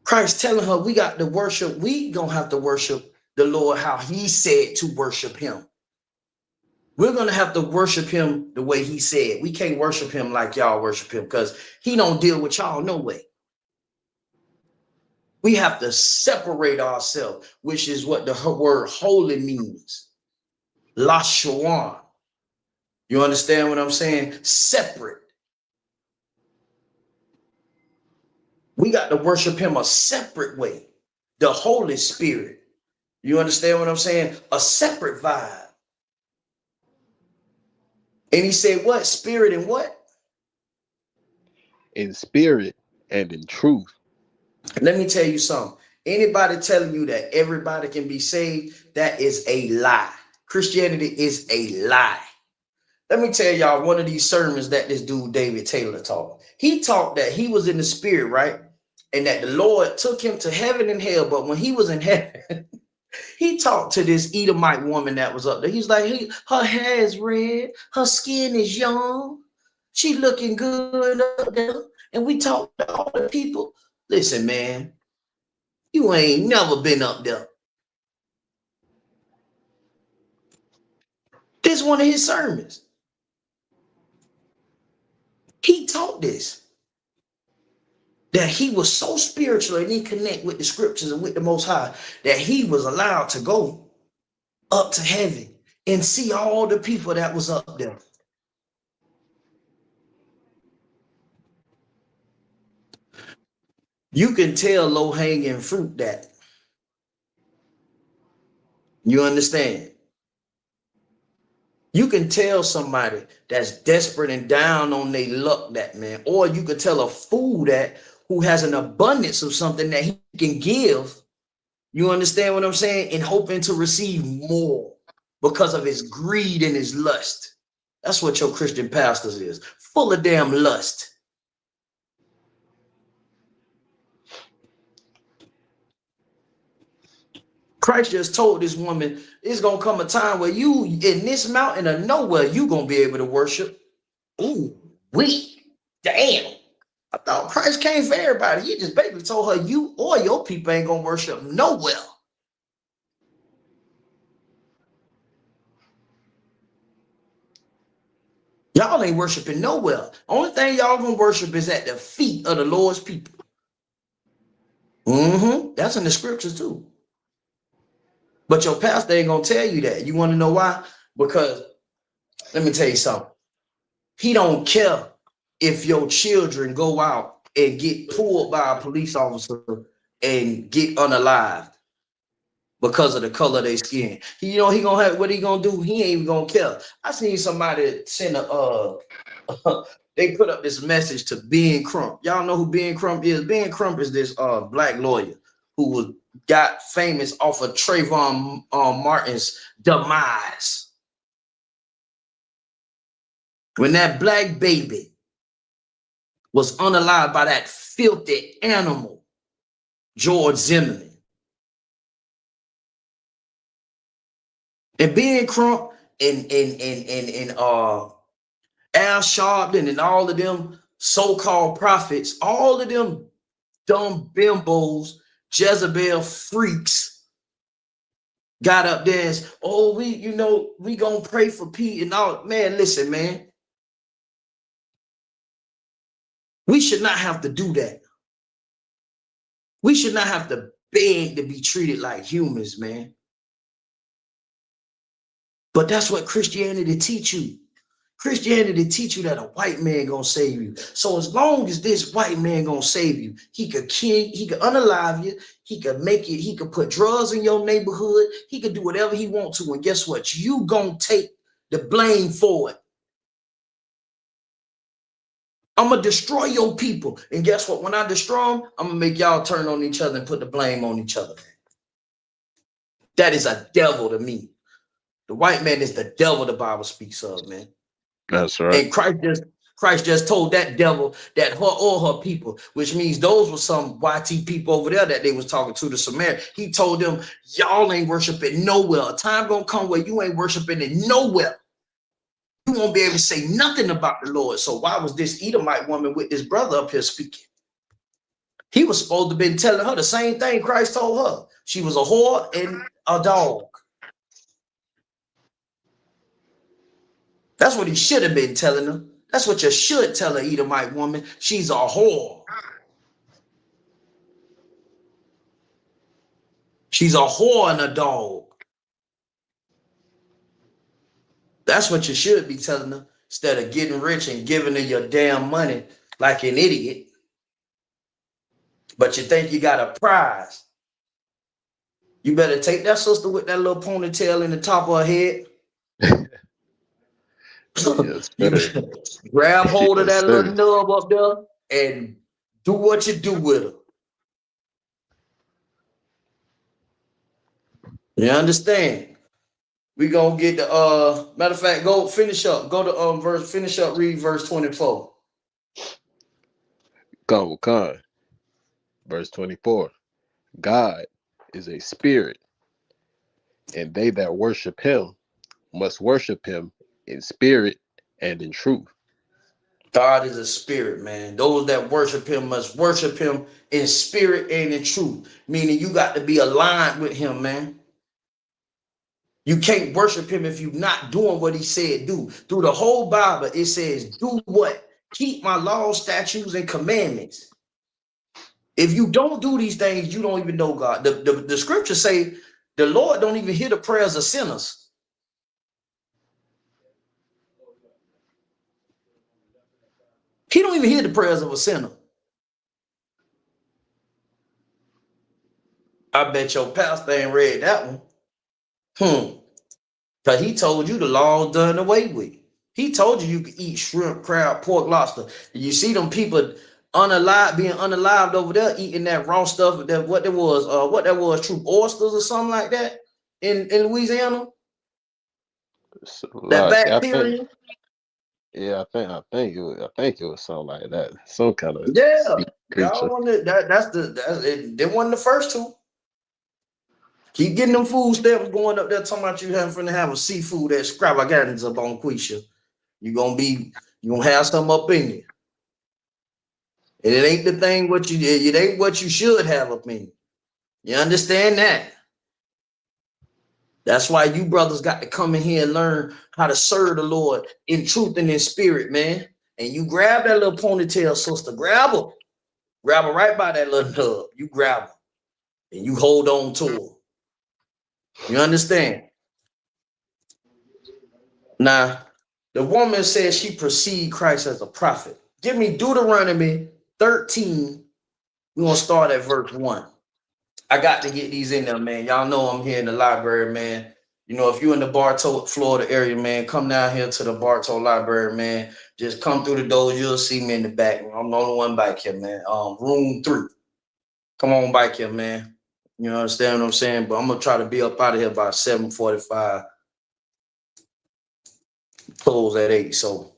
Christ telling her we got to worship. We gonna have to worship the Lord how he said to worship him. We're gonna have to worship him the way he said. We can't worship him like y'all worship him because he don't deal with y'all no way. We have to separate ourselves, which is what the word holy means. La Shawan. You understand what I'm saying? Separate. We got to worship him a separate way. The Holy Spirit. You understand what I'm saying? A separate vibe. And he said, what? Spirit and what? In spirit and in truth. Let me tell you something. Anybody telling you that everybody can be saved, that is a lie. Christianity is a lie. Let me tell y'all one of these sermons that this dude David Taylor taught. He taught that he was in the spirit, right? And that the Lord took him to heaven and hell. But when he was in heaven, he talked to this Edomite woman that was up there. He's like, her hair is red. Her skin is young. She looking good up there. And we talked to all the people. Listen, man, you ain't never been up there. This is one of his sermons. He taught this, that he was so spiritual and he connect with the scriptures and with the Most High that he was allowed to go up to heaven and see all the people that was up there. You can tell low-hanging fruit that. You understand? You can tell somebody that's desperate and down on their luck that, man. Or you could tell a fool that who has an abundance of something that he can give. You understand what I'm saying? And hoping to receive more because of his greed and his lust. That's what your Christian pastors is. Full of damn lust. Christ just told this woman, it's going to come a time where you, in this mountain of nowhere, you going to be able to worship. Ooh, damn. I thought Christ came for everybody. He just basically told her, you or your people ain't going to worship nowhere. Y'all ain't worshiping nowhere. Only thing y'all going to worship is at the feet of the Lord's people. That's in the scriptures too. But your pastor ain't gonna tell you that. You want to know why? Because let me tell you something. He don't care if your children go out and get pulled by a police officer and get unalived because of the color of their skin. He gonna have what he gonna do. He ain't even gonna care. I seen somebody send a they put up this message to Ben Crump. Y'all know who Ben Crump is? Ben Crump is this black lawyer who got famous off of Trayvon Martin's demise. When that black baby was unalived by that filthy animal, George Zimmerman. And Ben Crump and Al Sharpton and all of them so-called prophets, all of them dumb bimbos, Jezebel freaks got up there and said, oh, we gonna pray for Pete and all. Man, listen, man. We should not have to do that. We should not have to beg to be treated like humans, man. But that's what Christianity teach you. Christianity teach you that a white man gonna save you. So as long as this white man gonna save you, he could kill, he could unalive you, he could make it, he could put drugs in your neighborhood, he could do whatever he want to. And guess what? You gonna take the blame for it. I'm gonna destroy your people. And guess what? When I destroy them, I'm gonna make y'all turn on each other and put the blame on each other. That is a devil to me. The white man is the devil the Bible speaks of, man. That's right. And Christ just told that devil that her or her people, which means those were some YT people over there that they was talking to the Samaritan. He told them, y'all ain't worshiping nowhere. A time gonna come where you ain't worshiping it nowhere. You won't be able to say nothing about the Lord. So why was this Edomite woman with this brother up here speaking? He was supposed to have been telling her the same thing Christ told her. She was a whore and a dog. That's what he should have been telling her. That's what you should tell an Edomite woman. She's a whore. She's a whore and a dog. That's what you should be telling her instead of getting rich and giving her your damn money like an idiot. But you think you got a prize. You better take that sister with that little ponytail in the top of her head. Yes, You grab hold of that little nub up there and do what you do with her. You understand? We gonna get the matter of fact, go finish up. Go to finish up, read verse 24. Con. Verse 24. God is a spirit, and they that worship him must worship him in spirit and in truth. God is a spirit, man. Those that worship him must worship him in spirit and in truth. Meaning you got to be aligned with him, man. You can't worship him if you're not doing what he said do. Through the whole Bible, it says, do what? Keep my laws, statutes, and commandments. If you don't do these things, you don't even know God. The scriptures say the Lord don't even hear the prayers of sinners. He don't even hear the prayers of a sinner. I bet your pastor ain't read that one. Because he told you the law's done away with. He told you could eat shrimp, crab, pork, lobster. You see them people being unalived over there eating that raw stuff. That what that was, true oysters or something like that in Louisiana. That bacteria. I think it was something like that. Some kind of creature. They wasn't the first two. Keep getting them food stamps going up there talking about you having to have a seafood extravaganza up on Quisha. You're gonna have something up in you. And it ain't the thing it ain't what you should have up in you. You understand that? That's why you brothers got to come in here and learn how to serve the Lord in truth and in spirit, man. And you grab that little ponytail, sister. Grab her. Grab her right by that little nub. You grab her and you hold on to her. You understand? Now, the woman says she perceived Christ as a prophet. Give me Deuteronomy 13. We're going to start at verse 1. I got to get these in there, man. Y'all know I'm here in the library, man. You know, if you're in the Bartow, Florida area, man, come down here to the Bartow Library, man. Just come through the doors. You'll see me in the back. I'm the only one back here, man. Room 3. Come on back here, man. You understand what I'm saying? But I'm going to try to be up out of here by 7:45. Close at 8. So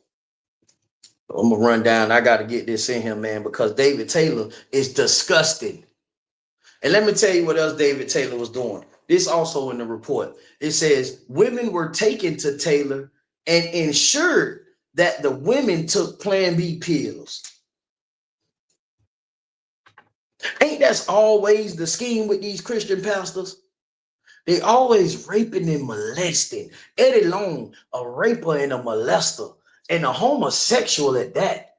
I'm going to run down. I got to get this in here, man, because David Taylor is disgusting. And let me tell you what else David Taylor was doing. This also in the report. It says women were taken to Taylor and ensured that the women took Plan B pills. Ain't that's always the scheme with these Christian pastors? They always raping and molesting. Eddie Long, a raper and a molester, and a homosexual at that.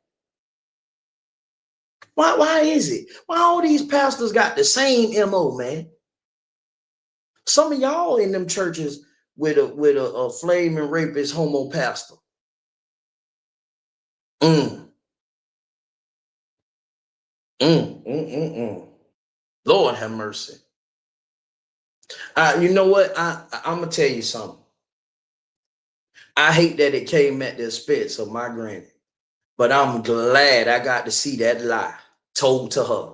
Why is it? Why all these pastors got the same MO, man? Some of y'all in them churches with a flaming rapist homo pastor. Lord have mercy. You know what? I'm gonna tell you something. I hate that it came at the expense of my granny, but I'm glad I got to see that lie told to her.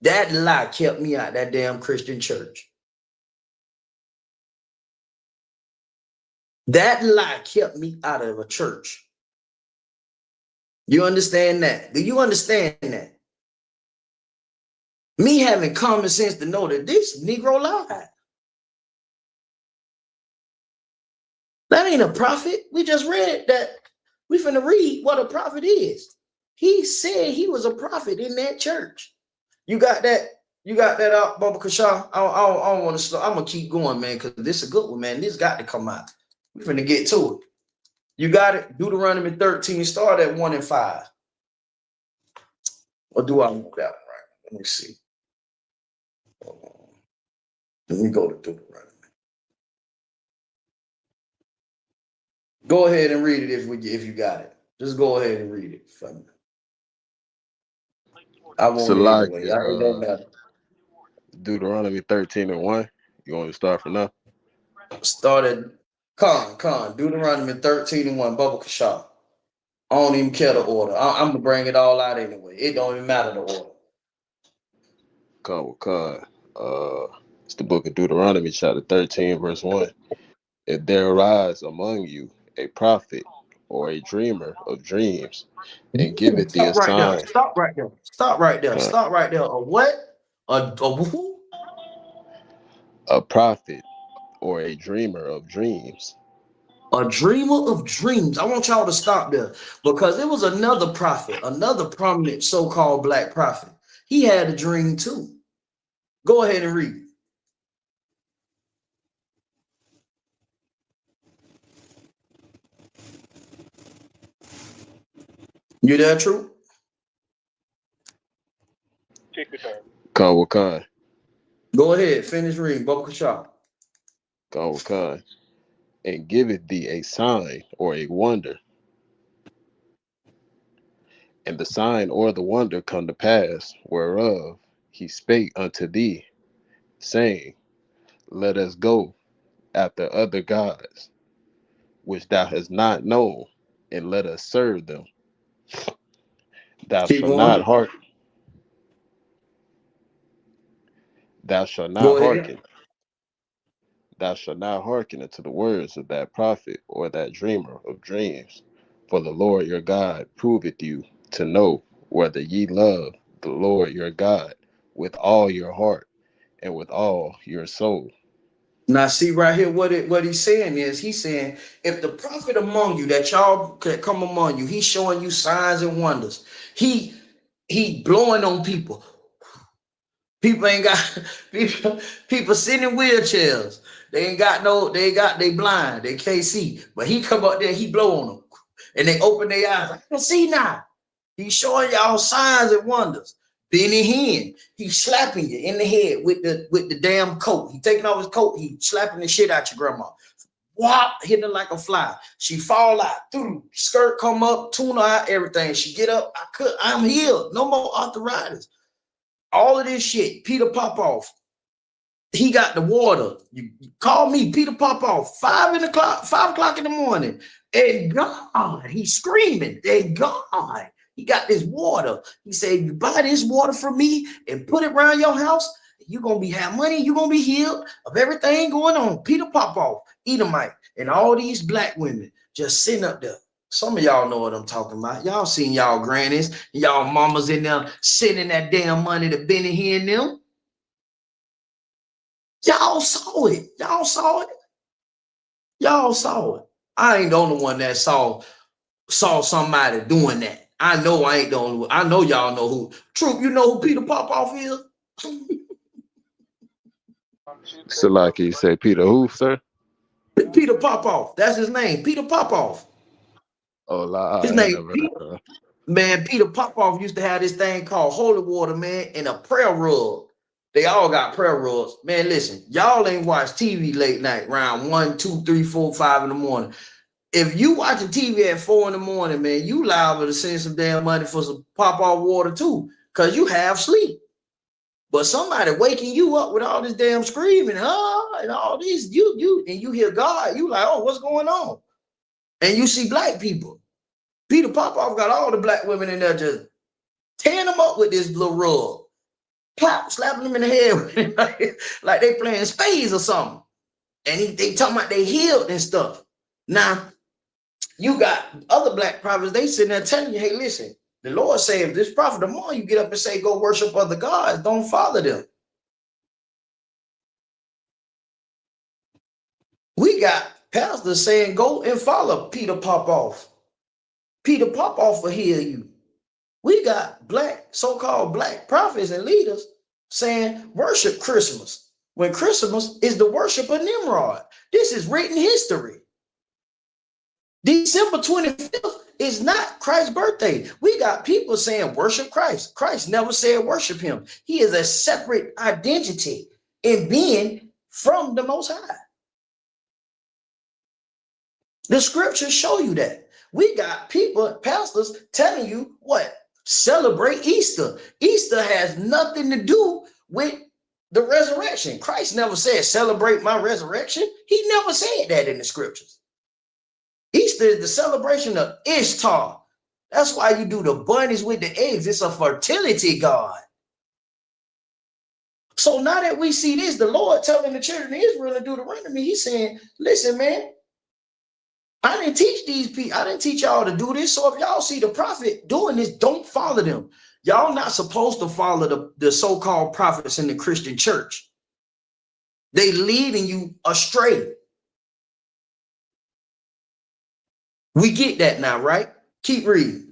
That lie kept me out that damn Christian church. That lie kept me out of a church. You understand that? Do you understand that? Me having common sense to know that this Negro lied. That ain't a prophet. We just read that. We finna read what a prophet is. He said he was a prophet in that church. You got that? You got that out, Bubba Kashaw? I don't want to slow. I'm gonna keep going, man, because this is a good one, man. This got to come out. We finna get to it. You got it? Deuteronomy 13, start at 1 and 5. Or do I want that one right? Let me see. Let me go to Deuteronomy. Go ahead and read it if you got it. Just go ahead and read it for me. I won't anyway. I don't matter. Deuteronomy 13 and 1. You want to start from now? Started Deuteronomy 13 and 1, Bubba Kashaw. I don't even care the order. I'm gonna bring it all out anyway. It don't even matter the order. It's the book of Deuteronomy, chapter 13, verse 1. If there arise among you a prophet or a dreamer of dreams, and giveth thee a sign. Stop right there. A what? A who? A prophet or a dreamer of dreams. A dreamer of dreams. I want y'all to stop there because it was another prophet, another prominent so-called black prophet. He had a dream too. Go ahead and read. You there, True? Take your time. Khan. Go ahead, finish reading. Bubba Kashaw. Khan. And giveth thee a sign or a wonder. And the sign or the wonder come to pass, whereof he spake unto thee, saying, let us go after other gods, which thou hast not known, and let us serve them. Thou shalt not hearken. Thou shalt not hearken. Thou shalt not hearken unto the words of that prophet or that dreamer of dreams. For the Lord your God proveth you to know whether ye love the Lord your God with all your heart and with all your soul. Now, see right here, what he's saying is, he's saying, if the prophet among you that y'all could come among you, he's showing you signs and wonders. He blowing on people. People ain't got people sitting in wheelchairs. They blind, they can't see. But he come up there, he blow on them, and they open their eyes. I can see now. He's showing y'all signs and wonders. Benny Hinn, he's slapping you in the head with the damn coat. He taking off his coat, he slapping the shit out your grandma. Whop, hitting her like a fly. She fall out, through skirt come up, tune her out, everything. She get up, I'm healed. No more arthritis. All of this shit, Peter Popoff. He got the water. You call me, Peter Popoff, 5 o'clock in the morning. And God, he's screaming. And God, he got this water. He said, you buy this water from me and put it around your house, you're going to have money. You're going to be healed of everything going on. Peter Popoff, Edomite, and all these black women just sitting up there. Some of y'all know what I'm talking about. Y'all seen y'all grannies, y'all mamas in there sending that damn money to Benny Hinn them. Y'all saw it. Y'all saw it. Y'all saw it. I ain't the only one that saw somebody doing that. I know I ain't the only one. I know y'all know who. Troop, you know who Peter Popoff is? So like you say, Peter who, sir? Peter Popoff. That's his name. Peter Popoff. Oh, His name, Peter. Man, Peter Popoff used to have this thing called holy water, man, and a prayer rug. They all got prayer rugs. Man, listen, y'all ain't watch TV late night around 1, 2, 3, 4, 5 in the morning. If you watching TV at 4 in the morning, man, you liable to send some damn money for some Popoff water too, because you half sleep. But somebody waking you up with all this damn screaming, and all this, and you hear God, you like, oh, what's going on? And you see black people. Peter Popoff got all the black women in there just tearing them up with this little rug. Pop, slapping them in the head like they playing spades or something. And they talking about they healed and stuff. Now, you got other black prophets, they sitting there telling you, hey, listen, the Lord say if this prophet, the more you get up and say, go worship other gods, don't follow them. We got pastors saying, go and follow Peter Popoff. Peter Popoff will heal you. We got black, so-called black prophets and leaders saying worship Christmas, when Christmas is the worship of Nimrod. This is written history. December 25th is not Christ's birthday. We got people saying worship Christ. Christ never said worship him. He is a separate identity in being from the Most High. The scriptures show you that. We got people, pastors, telling you what? Celebrate Easter. Easter has nothing to do with the resurrection. Christ never said celebrate my resurrection. He never said that in the scriptures. Easter is the celebration of Ishtar. That's why you do the bunnies with the eggs. It's a fertility god. So now that we see this, the Lord telling the children of Israel to do the run to me, he's saying, listen, man, I didn't teach these people. I didn't teach y'all to do this. So if y'all see the prophet doing this, don't follow them. Y'all not supposed to follow the so-called prophets in the Christian church. They leading you astray. We get that now, right? Keep reading.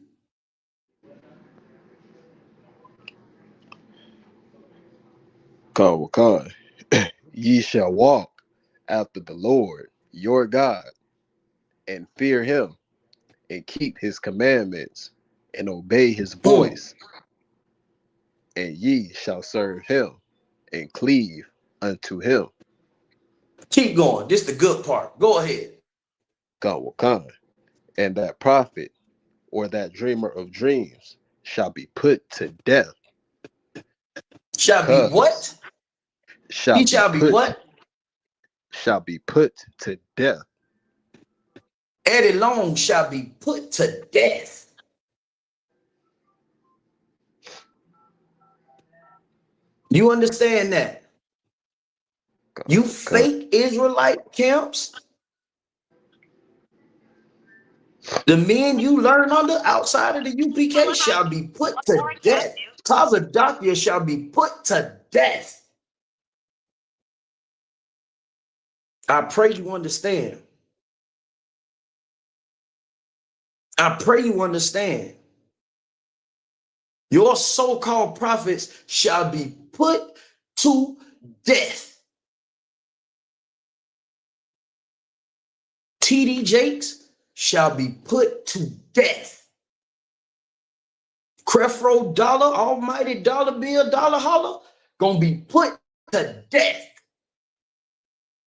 Con. Ye shall walk after the Lord your God, and fear him, and keep his commandments, and obey his voice. And ye shall serve him, and cleave unto him. Keep going. This is the good part. Go ahead. Con. And that prophet or that dreamer of dreams shall be put to death. Shall be what? He shall be what? Shall be put to death. Eddie Long shall be put to death. You understand that? You fake Israelite camps, the men you learn under outside of the UPK shall be put to death. Tazadakia shall be put to death. I pray you understand. I pray you understand. Your so-called prophets shall be put to death. TD Jakes shall be put to death. Creflo Dollar, almighty dollar bill, dollar holler, gonna be put to death.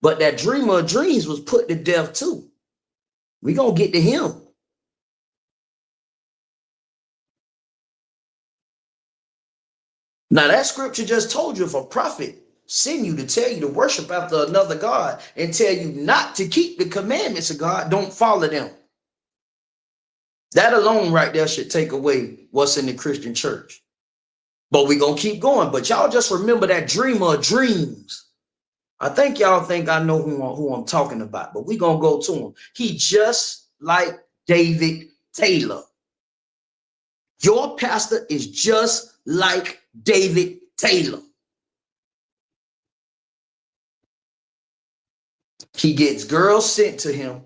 But that dreamer of dreams was put to death too. We gonna get to him. Now that scripture just told you if a prophet send you to tell you to worship after another God and tell you not to keep the commandments of God, don't follow them. That alone right there should take away what's in the Christian church. But we're going to keep going. But y'all just remember that dreamer of dreams. I think y'all think I know who I'm talking about, but we're going to go to him. He just like David Taylor. Your pastor is just like David Taylor. He gets girls sent to him.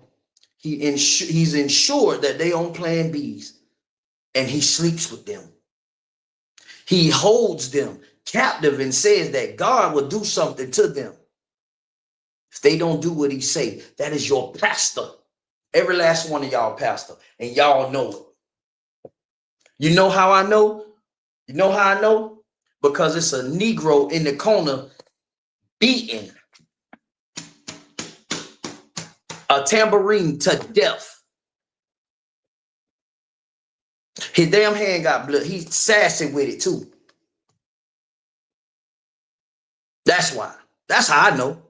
He's ensured that they on plan Bs, and he sleeps with them. He holds them captive and says that God will do something to them if they don't do what he say. That is your pastor. Every last one of y'all pastor, and y'all know it. You know how I know? You know how I know? Because it's a Negro in the corner beating a tambourine to death. His damn hand got blood. He's sassy with it too. That's why. That's how I know.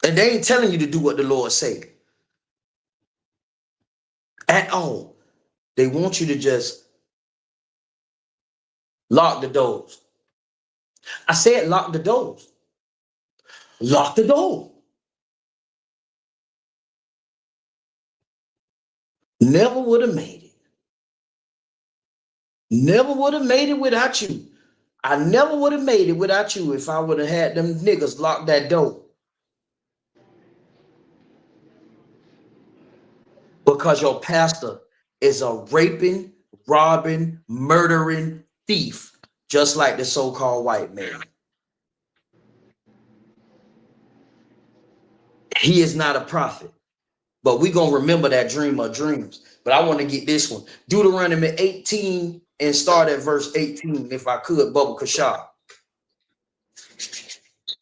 And they ain't telling you to do what the Lord say at all. They want you to just lock the doors. I said lock the doors. Lock the door. Never would have made it. Never would have made it without you. I never would have made it without you if I would have had them niggas lock that door. Because your pastor is a raping, robbing, murdering thief, just like the so-called white man. He is not a prophet. But we're going to remember that dream of dreams. But I want to get this one. Deuteronomy 18 and start at verse 18, if I could, Bubba Kashab.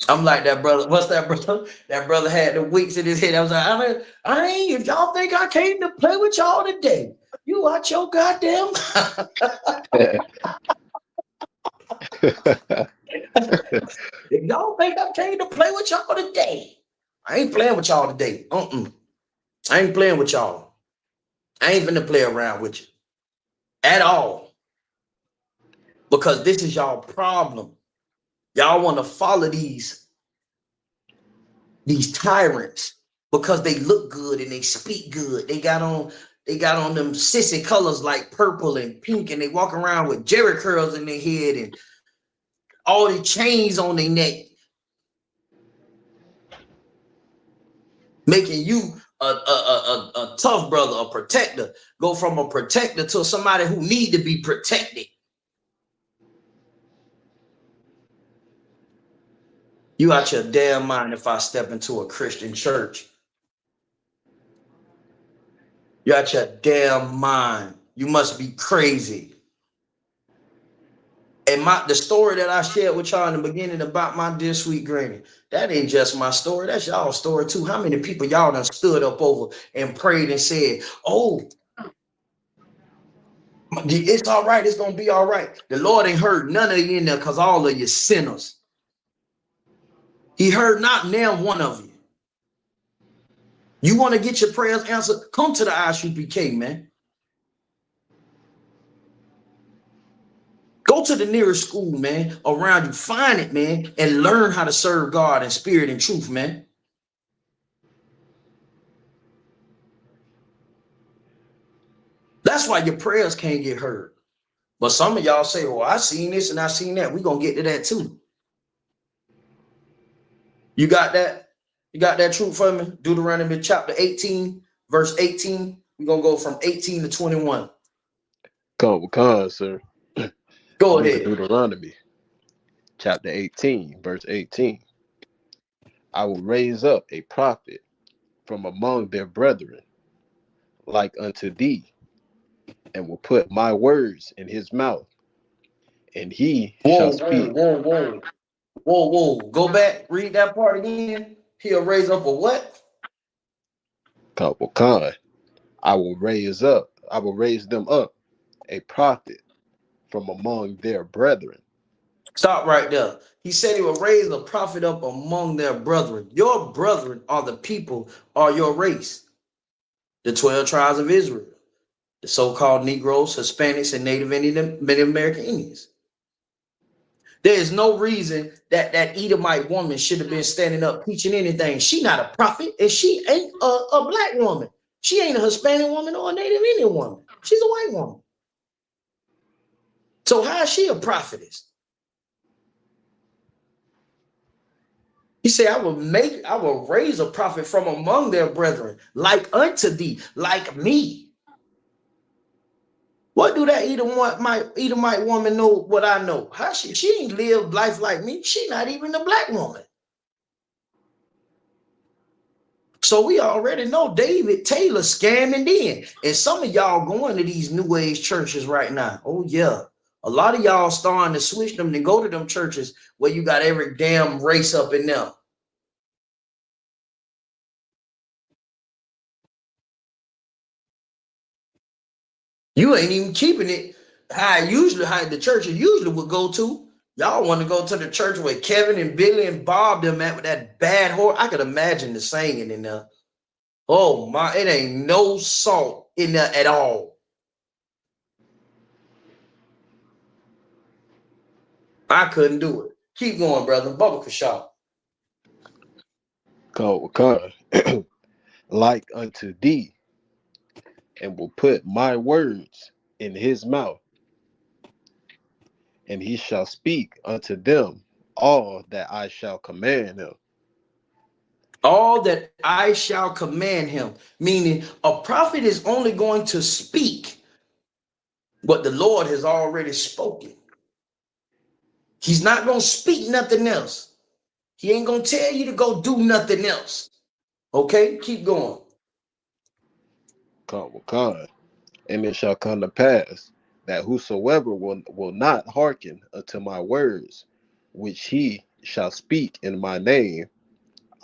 I'm like that brother. What's that brother? That brother had the weeks in his head. I was like, I ain't, if y'all think I came to play with y'all today, you watch your goddamn. If y'all think I came to play with y'all today, I ain't playing with y'all today. I ain't playing with y'all. I ain't finna play around with you at all. Because this is y'all problem. Y'all want to follow these tyrants because they look good and they speak good. They got on them sissy colors like purple and pink, and they walk around with jerry curls in their head and all the chains on their neck, making you a tough brother, a protector. Go from a protector to somebody who need to be protected. You out your damn mind if I step into a Christian church. You out your damn mind. You must be crazy. And the story that I shared with y'all in the beginning about my dear sweet granny, that ain't just my story. That's y'all's story too. How many people y'all done stood up over and prayed and said, oh, it's all right. It's going to be all right. The Lord ain't heard none of you in there because all of you sinners. He heard not now one of you. You want to get your prayers answered? Come to the ISUPK, man. Go to the nearest school, man, around you. Find it, man, and learn how to serve God in spirit and truth, man. That's why your prayers can't get heard. But some of y'all say, well, I seen this and I seen that. We're going to get to that too. You got that? You got that truth for me? Deuteronomy chapter 18, verse 18. We're going to go from 18 to 21. Come, sir. Go ahead. Deuteronomy chapter 18, verse 18. I will raise up a prophet from among their brethren, like unto thee, and will put my words in his mouth, and he shall Whoa, whoa, speak. whoa, whoa, whoa, whoa. Go back, read that part again. He'll raise up a what? Couple I will raise them up a prophet from among their brethren. Stop right there. He said he will raise a prophet up among their brethren. Your brethren are the people, are your race, the 12 tribes of Israel, the so-called Negroes, Hispanics, and Native American Indians. There is no reason that that Edomite woman should have been standing up teaching anything. She not a prophet, and she ain't a black woman. She ain't a Hispanic woman or a Native Indian woman. She's a white woman. So how is she a prophetess? He said, I will raise a prophet from among their brethren, like unto thee, like me. What do that Edomite woman know what I know? How she ain't lived life like me. She not even a black woman. So we already know David Taylor scamming in. And some of y'all going to these new age churches right now. Oh yeah. A lot of y'all starting to switch them to go to them churches where you got every damn race up in them. You ain't even keeping it how the churches usually would go to. Y'all want to go to the church where Kevin and Billy and Bob them at with that bad horse. I could imagine the singing in there. Oh my, it ain't no salt in there at all. I couldn't do it. Keep going, brother. Bubba Kashaw. Like unto thee, and will put my words in his mouth, and he shall speak unto them all that I shall command him. All that I shall command him. Meaning a prophet is only going to speak what the Lord has already spoken. He's not going to speak nothing else. He ain't going to tell you to go do nothing else. Okay, keep going. And it shall come to pass that whosoever will not hearken unto my words, which he shall speak in my name,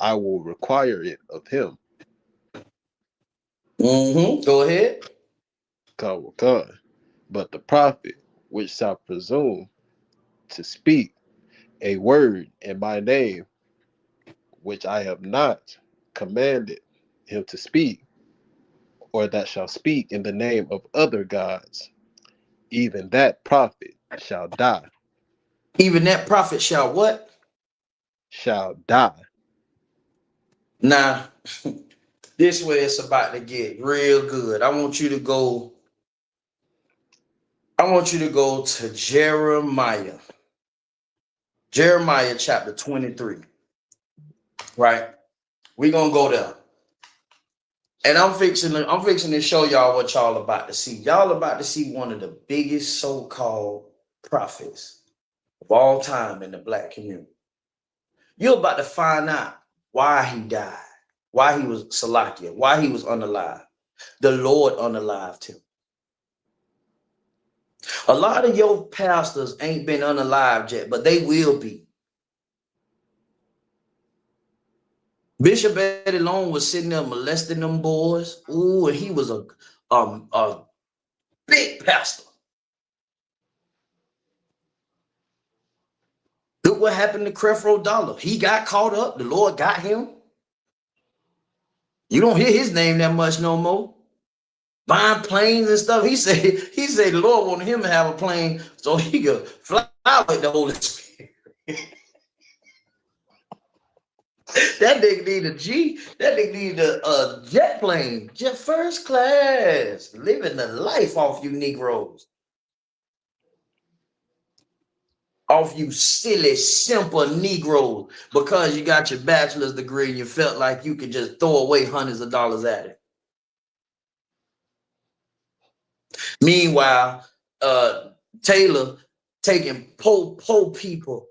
I will require it of him. Go ahead. But the prophet which shall presume to speak a word in my name, which I have not commanded him to speak, or that shall speak in the name of other gods, even that prophet shall die. Even that prophet shall what? Shall die. Now, this way it's about to get real good. I want you to go to Jeremiah. Jeremiah chapter 23. Right? We're gonna go there. And I'm fixing to show y'all what y'all about to see. Y'all about to see one of the biggest so-called prophets of all time in the black community. You're about to find out why he died, why he was Salakia, why he was unalive. The Lord unalived him. A lot of your pastors ain't been unalived yet, but they will be. Bishop Eddie Long was sitting there molesting them boys. Ooh, and he was a big pastor. Look what happened to Creflo Dollar. He got caught up. The Lord got him. You don't hear his name that much no more. Buying planes and stuff. He said the Lord wanted him to have a plane so he could fly out with the Holy Spirit. That nigga need a G. That nigga need a jet plane. Jet first class. Living the life off you Negroes. Off you silly, simple Negroes. Because you got your bachelor's degree and you felt like you could just throw away hundreds of dollars at it. Meanwhile, Taylor taking poor people,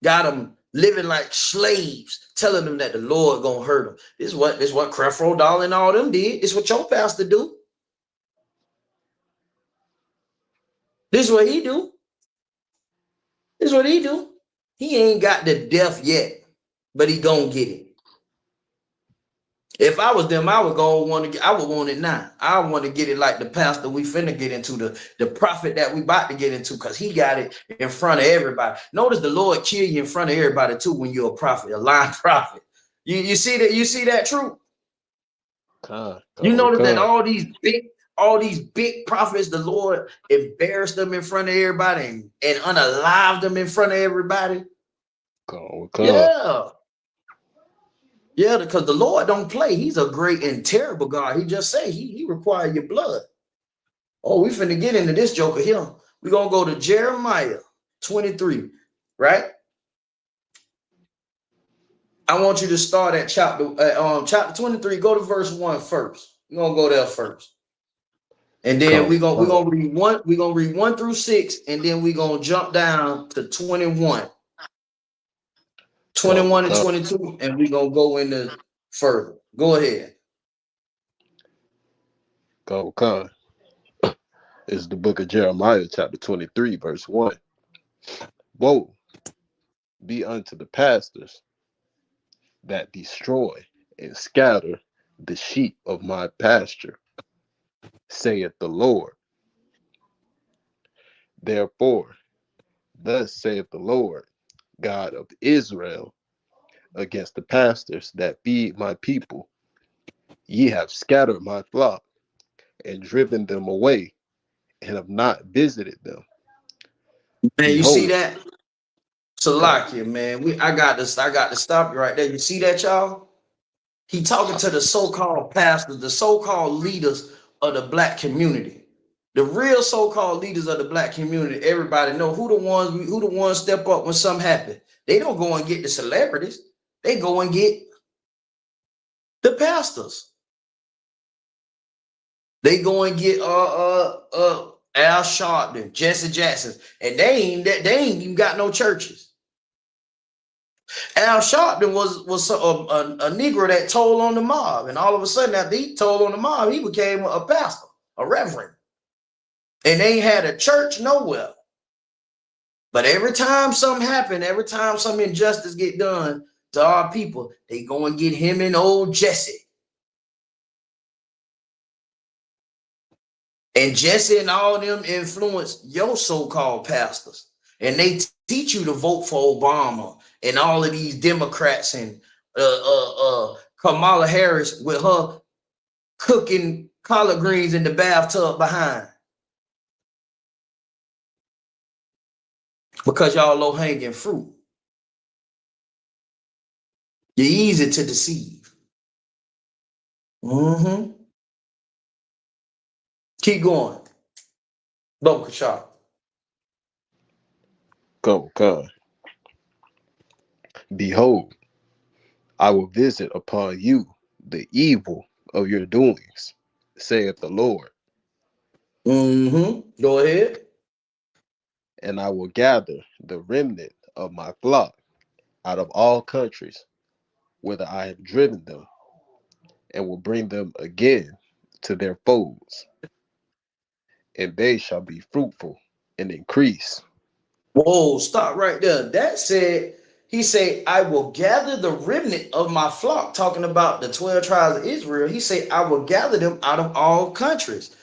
got them living like slaves, telling them that the Lord gonna hurt them. This is what Creflo Dollar and all them did. This is what your pastor do. This is what he do. This is what he do. He ain't got the death yet, but he gonna get it. If I was them, I would I would want it now. I want to get it like the pastor we finna get into, the prophet that we about to get into, because he got it in front of everybody. Notice the Lord kill you in front of everybody too when you're a prophet, a lying prophet. You see that truth? You notice that all these big prophets, the Lord embarrassed them in front of everybody and unalived them in front of everybody. Yeah. Yeah, because the Lord don't play. He's a great and terrible God. He just say he require your blood. Oh, we finna get into this joker here. We're gonna go to Jeremiah 23, right? I want you to start at chapter 23. Go to verse 1 first. We're gonna go there first. And then we're gonna read 1 through 6, and then we're gonna jump down to 21. 21 and 22, and we're gonna go into further. Go ahead. It's the book of Jeremiah, chapter 23, verse 1. Woe be unto the pastors that destroy and scatter the sheep of my pasture, saith the Lord. Therefore, thus saith the Lord, God of Israel, against the pastors that feed my people. Ye have scattered my flock and driven them away, and have not visited them. Man, you see that? Salakia, man. I got to stop you right there. You see that, y'all? He talking to the so-called pastors, the so-called leaders of the black community. The real so-called leaders of the black community, everybody know who the ones step up when something happen. They don't go and get the celebrities. They go and get the pastors. They go and get Al Sharpton, Jesse Jackson, and they ain't even got no churches. Al Sharpton was a Negro that told on the mob, and all of a sudden after he told on the mob, he became a pastor, a reverend, and they ain't had a church nowhere. But every time something happened, every time some injustice get done to our people, they go and get him and old Jesse. And Jesse and all them influence your so-called pastors. And they teach you to vote for Obama and all of these Democrats and Kamala Harris with her cooking collard greens in the bathtub behind. Because y'all low-hanging fruit. You're easy to deceive. Mm-hmm. Keep going. Go, Kashar. Behold, I will visit upon you the evil of your doings, saith the Lord. Mm-hmm. Go ahead. And I will gather the remnant of my flock out of all countries, whither I have driven them, and will bring them again to their folds, and they shall be fruitful and increase. Whoa, stop right there. That said, he said, I will gather the remnant of my flock, talking about the 12 tribes of Israel. He said, I will gather them out of all countries.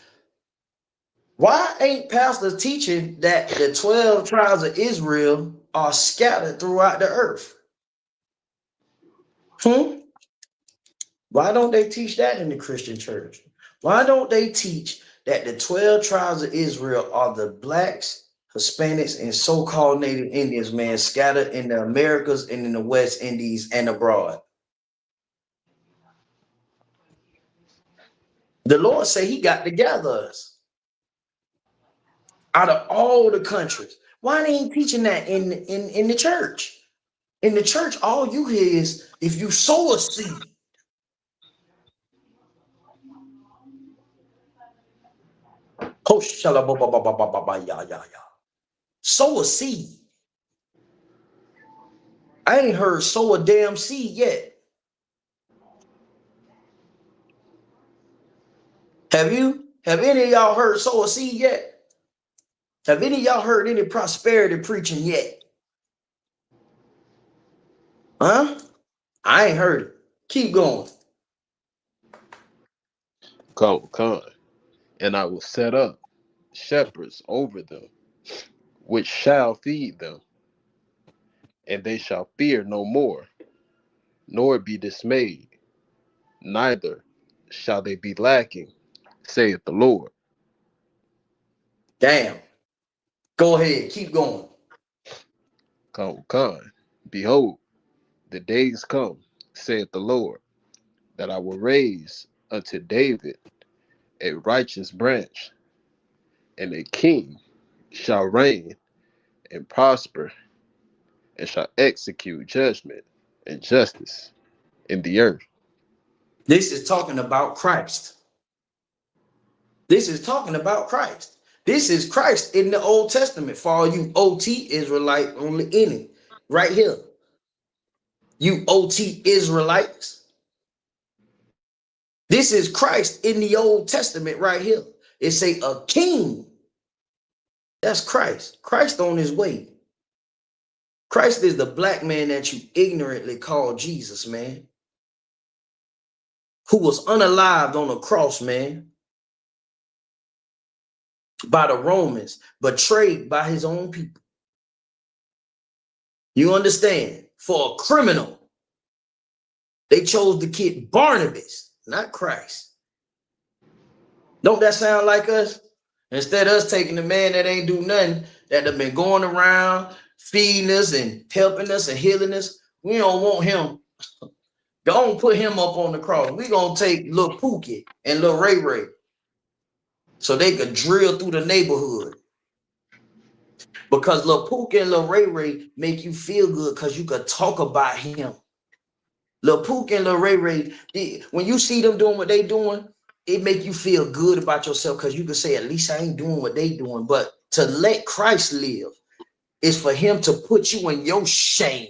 Why ain't pastors teaching that the 12 tribes of Israel are scattered throughout the earth? Why don't they teach that in the Christian church? Why don't they teach that the 12 tribes of Israel are the blacks, Hispanics, and so-called Native Indians, man, scattered in the Americas and in the West Indies and abroad? The Lord say he got to gather us out of all the countries. Why they ain't teaching that in the church? In the church, all you hear is if you sow a seed. Sow a seed. I ain't heard sow a damn seed yet. Have you? Have any of y'all heard sow a seed yet? Have any of y'all heard any prosperity preaching yet? Huh? I ain't heard it. Keep going. Come. And I will set up shepherds over them, which shall feed them, and they shall fear no more, nor be dismayed, neither shall they be lacking, saith the Lord. Damn. Go ahead. Keep going. Come. Behold, the days come, saith the Lord, that I will raise unto David a righteous branch, and a king shall reign and prosper, and shall execute judgment and justice in the earth. This is talking about Christ. This is talking about Christ. This is Christ in the Old Testament for all you OT Israelite only in it. Right here. You OT Israelites. This is Christ in the Old Testament right here. It say a king. That's Christ. Christ on his way. Christ is the black man that you ignorantly call Jesus, man. Who was unalived on a cross, man. By the Romans, betrayed by his own people. You understand? For a criminal. They chose the kid Barnabas, not Christ. Don't that sound like us? Instead of us taking the man that ain't do nothing, that have been going around feeding us and helping us and healing us, we don't want him. Don't put him up on the cross. We gonna take Lil Pookie and Lil Ray Ray so they could drill through the neighborhood. Because Lil Pookie and Lil Ray Ray make you feel good because you could talk about him. Lil Pookie and Lil Ray Ray, when you see them doing what they doing, it make you feel good about yourself because you can say, at least I ain't doing what they doing. But to let Christ live is for him to put you in your shame.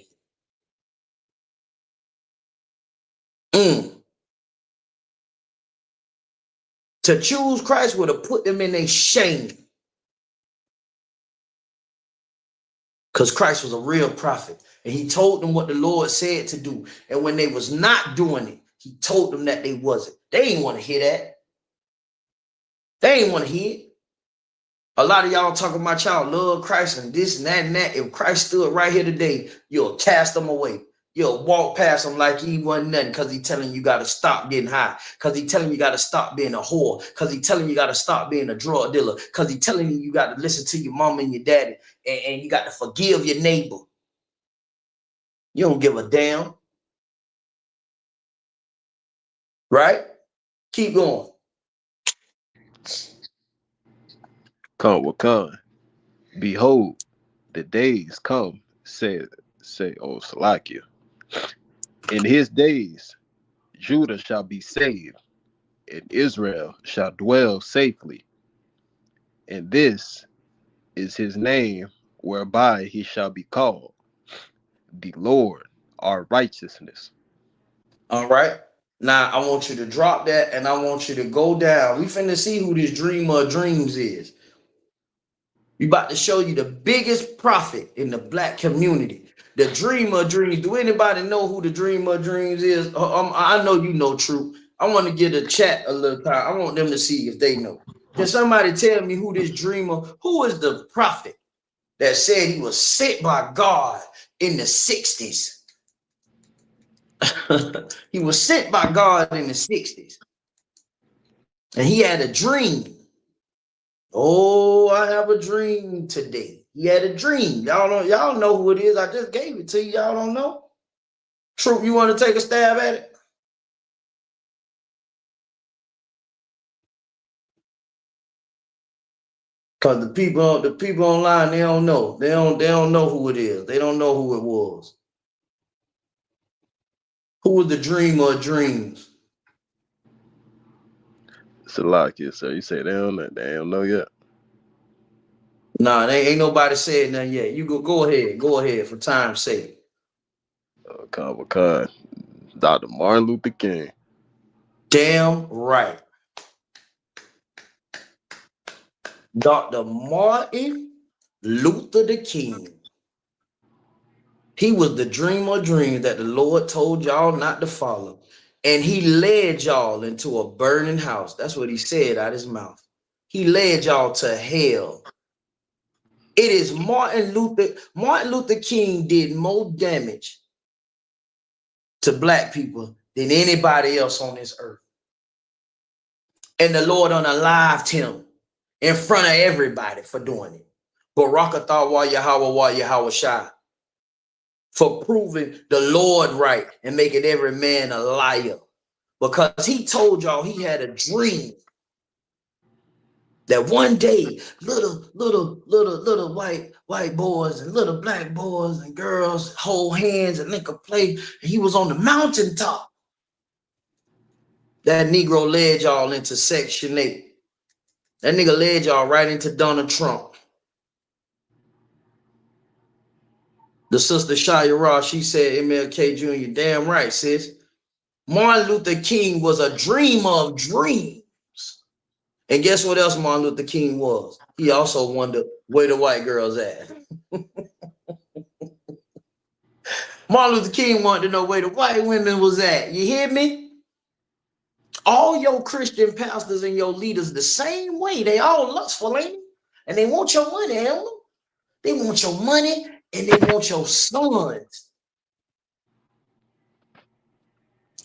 To choose Christ would have put them in their shame. Because Christ was a real prophet. And he told them what the Lord said to do. And when they was not doing it, he told them that they wasn't. They didn't want to hear that. They didn't want to hear it. A lot of y'all talking about y'all love Christ and this and that and that. If Christ stood right here today, you'll cast them away. You'll walk past him like he wasn't nothing because he's telling you got to stop getting high. Because he's telling you got to stop being a whore. Because he's telling you got to stop being a drug dealer. Because he's telling you got to listen to your mom and your daddy. And you got to forgive your neighbor. You don't give a damn. Right? Keep going. Come. Behold, the days come, say, Salakia. In his days, Judah shall be saved, and Israel shall dwell safely. And this is his name whereby he shall be called, the Lord our righteousness. All right. Now, I want you to drop that and I want you to go down. We finna see who this dreamer of dreams is. We about to show you the biggest prophet in the black community. The dreamer of dreams. Do anybody know who the dreamer of dreams is? I know you know, True. I want to get a chat a little time. I want them to see if they know. Can somebody tell me who this dreamer, who is the prophet that said he was sent by God in the 60s? He was sent by God in the 60s. And he had a dream. Oh, I have a dream today. He had a dream. Y'all know who it is. I just gave it to you. Y'all don't know? True, you want to take a stab at it? Because the people online, they don't know. They don't know who it is. They don't know who it was. Who was the dreamer of dreams? Salakia, so you say they don't know yet. Nah, they ain't nobody said nothing yet. You go ahead for time's sake. Dr. Martin Luther King. Damn right. Dr. Martin Luther the King. He was the dream of dreams that the Lord told y'all not to follow. And he led y'all into a burning house. That's what he said out his mouth. He led y'all to hell. It is Martin Luther King did more damage to black people than anybody else on this earth. And the Lord unalived him in front of everybody for doing it. Barakatah wa Yahweh Shai, for proving the Lord right and making every man a liar. Because he told y'all he had a dream that one day little white boys and little black boys and girls hold hands and link a play, and he was on the mountaintop. That Negro led y'all into Section 8. That nigga led y'all right into Donald Trump. The sister Shia Ross, she said, MLK Jr., damn right, sis. Martin Luther King was a dreamer of dreams. And guess what else Martin Luther King was? He also wondered where the white girls at. Martin Luther King wanted to know where the white women was at. You hear me? All your Christian pastors and your leaders the same way. They all lustful, ain't they? And they want your money, Elmer. They want your money and they want your sons.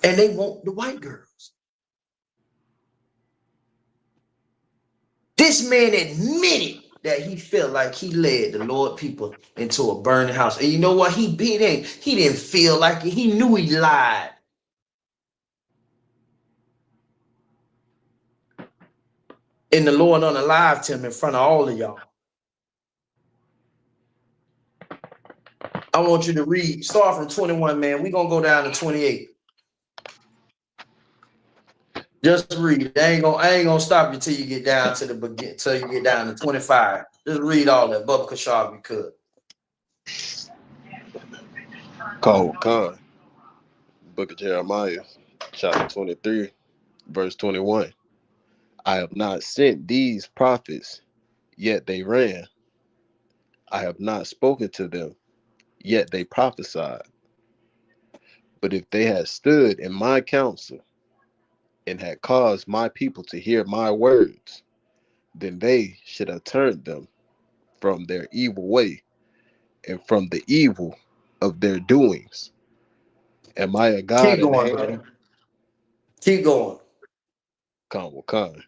And they want the white girls. This man admitted that he felt like he led the Lord people into a burning house. And you know what? He didn't feel like it. He knew he lied. And the Lord unalived him in front of all of y'all. I want you to read, start from 21, man. We're going to go down to 28. Just read. I ain't gonna stop you till you get down to the beginning, till you get down to 25. Just read all that. Bubba Kashab, you could. Khan. Book of Jeremiah, chapter 23, verse 21. I have not sent these prophets, yet they ran. I have not spoken to them, yet they prophesied. But if they had stood in my counsel and had caused my people to hear my words, then they should have turned them from their evil way and from the evil of their doings. Am I a God Keep going, brother. Keep going. Khan.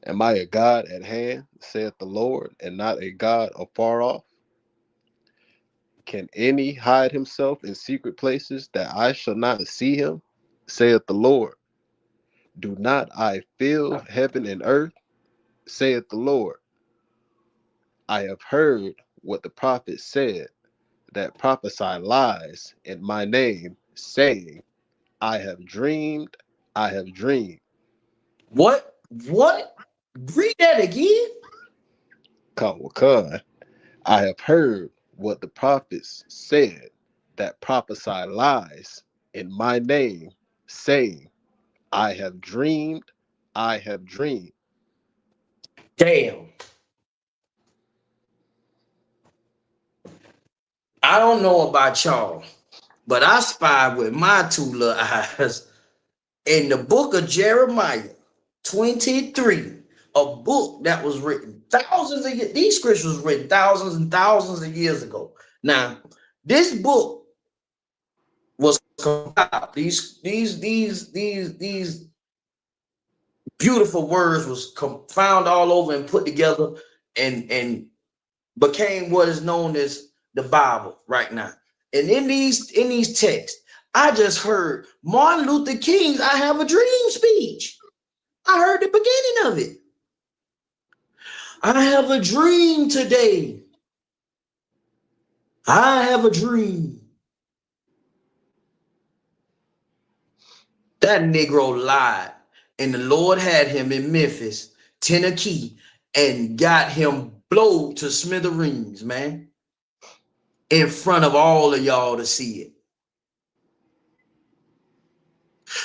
Am I a God at hand, saith the Lord, and not a God afar off? Can any hide himself in secret places that I shall not see him, saith the Lord? Do not I fill heaven and earth, saith the Lord? I have heard what the prophets said, that prophesy lies in my name, saying, I have dreamed, I have dreamed. What? Read that again. Khan. I have heard what the prophets said, that prophesy lies in my name, saying, I have dreamed, I have dreamed. Damn. I don't know about y'all, but I spied with my two little eyes in the book of Jeremiah 23, a book that was written thousands of years. These scriptures were written thousands and thousands of years ago. Now, this book was compiled. These beautiful words was found all over and put together and became what is known as the Bible right now. And in these texts, I just heard Martin Luther King's I Have a Dream speech. I heard the beginning of it. I have a dream today. I have a dream. That Negro lied. And the Lord had him in Memphis, Tennessee, and got him blowed to smithereens, man. In front of all of y'all to see it.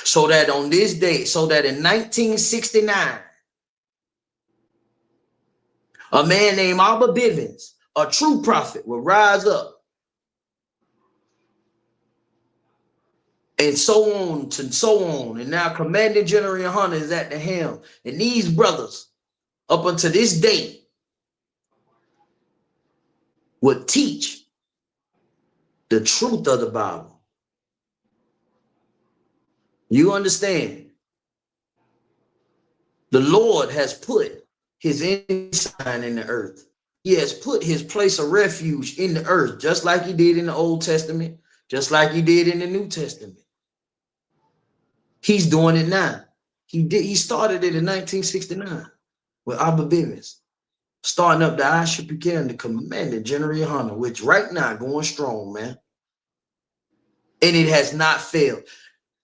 So that on this day, so that in 1969, a man named Abba Bivens, a true prophet, will rise up, and so on and so on. And now Commanding General Hunter is at the helm. And these brothers, up until this day, would teach the truth of the Bible. You understand? The Lord has put his ensign in the earth. He has put his place of refuge in the earth, just like he did in the Old Testament, just like he did in the New Testament. He's doing it now. He started it in 1969 with Abba Bivens, starting up the I Should Begin, the Commanding General Hunter, which right now going strong, man. And it has not failed.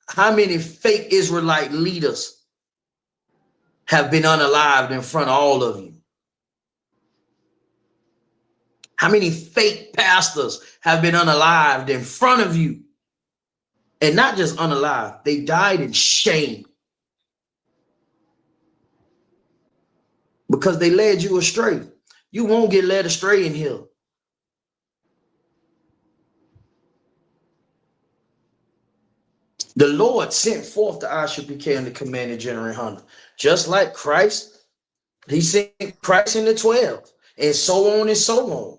How many fake Israelite leaders have been unalived in front of all of you? How many fake pastors have been unalived in front of you? And not just unalived, they died in shame because they led you astray. You won't get led astray in here. The Lord sent forth the I Should Become the Commanding General Hunter. Just like Christ, he sent Christ in the 12, and so on and so on.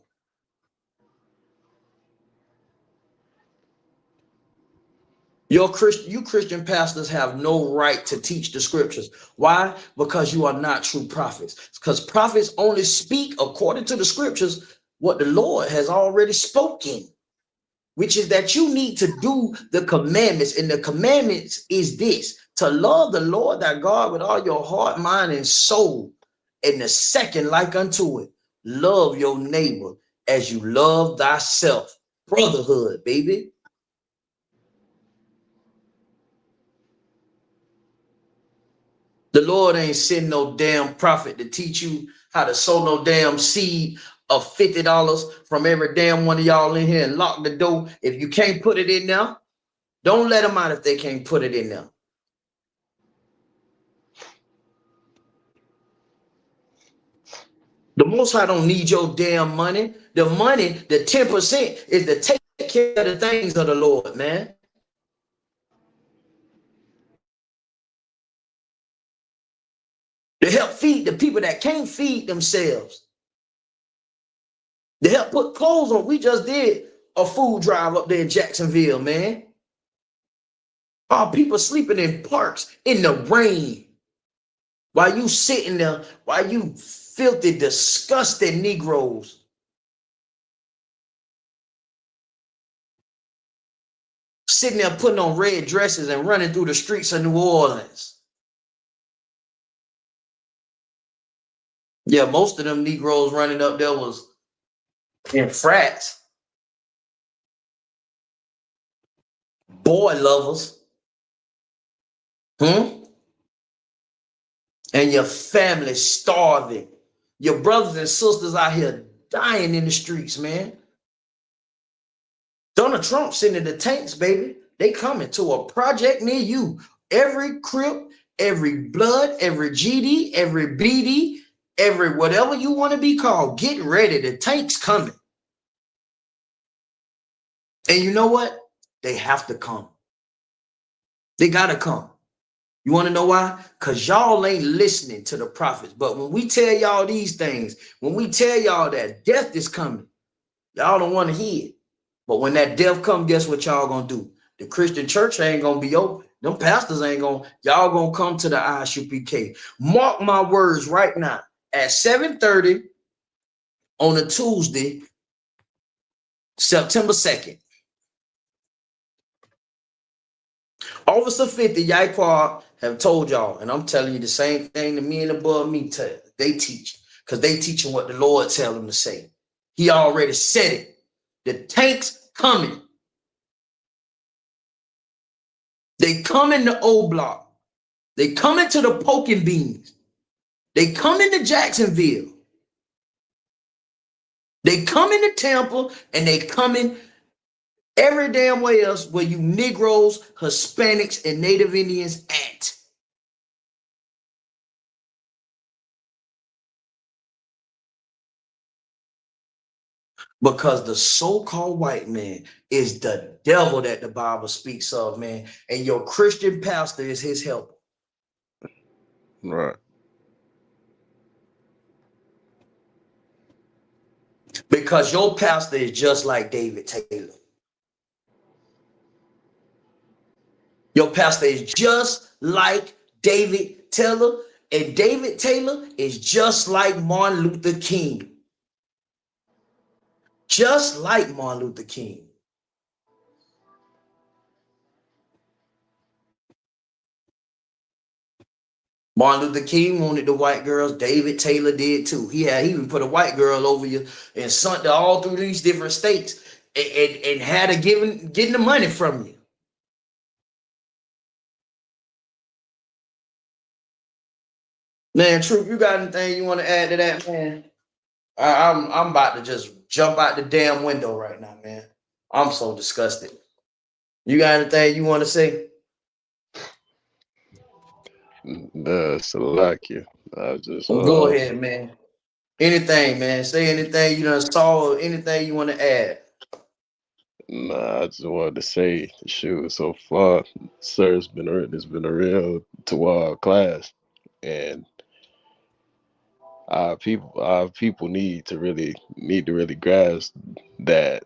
You Christian pastors have no right to teach the scriptures. Why? Because you are not true prophets. Because prophets only speak according to the scriptures what the Lord has already spoken, which is that you need to do the commandments. And the commandments is this: to love the Lord thy God with all your heart, mind, and soul. And the second like unto it, love your neighbor as you love thyself. Brotherhood, baby. The Lord ain't send no damn prophet to teach you how to sow no damn seed of $50 from every damn one of y'all in here and lock the door. If you can't put it in there, don't let them out if they can't put it in there. The Most High don't need your damn money. The money, the 10%, is to take care of the things of the Lord, man. To help feed the people that can't feed themselves. To help put clothes on. We just did a food drive up there in Jacksonville, man. Our people sleeping in parks in the rain. While you sitting there, while you filthy, disgusting Negroes sitting there putting on red dresses and running through the streets of New Orleans. Yeah, most of them Negroes running up there was in frats, boy lovers, and your family starving. Your brothers and sisters out here dying in the streets, man. Donald Trump sending the tanks, baby. They coming to a project near you. Every Crip, every Blood, every GD, every BD, every whatever you want to be called, get ready. The tank's coming. And you know what? They have to come. They got to come. You want to know why? Because y'all ain't listening to the prophets. But when we tell y'all these things, when we tell y'all that death is coming, y'all don't want to hear it. But when that death comes, guess what y'all going to do? The Christian church ain't going to be open. Them pastors ain't going to. Y'all going to come to the ISUPK. Mark my words right now. At 7:30 on a Tuesday, September 2nd. Officer 50, Yaiqua have told y'all, and I'm telling you the same thing that me and above me tell. They teach, because they teaching what the Lord tell them to say. He already said it. The tank's coming. They coming to O Block. They coming to the Poking Beans. They coming to Jacksonville. They coming to Tampa, and they coming Every damn way else where you Negroes, Hispanics, and Native Indians at. Because the so-called white man is the devil that the Bible speaks of, man. And your Christian pastor is his helper. Right. Because your pastor is just like David Taylor. Your pastor is just like David Taylor. And David Taylor is just like Martin Luther King. Just like Martin Luther King. Martin Luther King wanted the white girls. David Taylor did too. He even put a white girl over you and sent her all through these different states and had her getting the money from you. Man, Troop, you got anything you want to add to that, man? I'm about to just jump out the damn window right now, man. I'm so disgusted. You got anything you want to say? Salakia. I just Go ahead, man. Anything, man. Say anything you done saw or anything you want to add. Nah, I just wanted to say, shoot, so far, sir, it's been a real 2-hour class, and our people need to really grasp that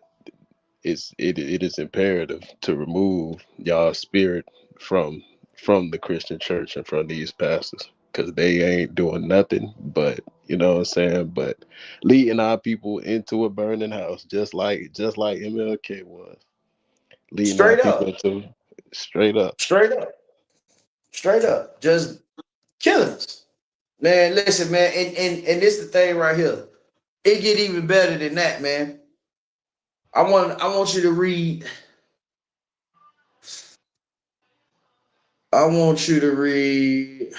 it is imperative to remove y'all spirit from the Christian church and from these pastors, because they ain't doing nothing but, you know what I'm saying, but leading our people into a burning house, just like MLK was leading our Straight people up. into straight up. Straight up. Straight up. Just killing us. Man, listen, man, and this the thing right here. It get even better than that, man. I want you to read. I want you to read.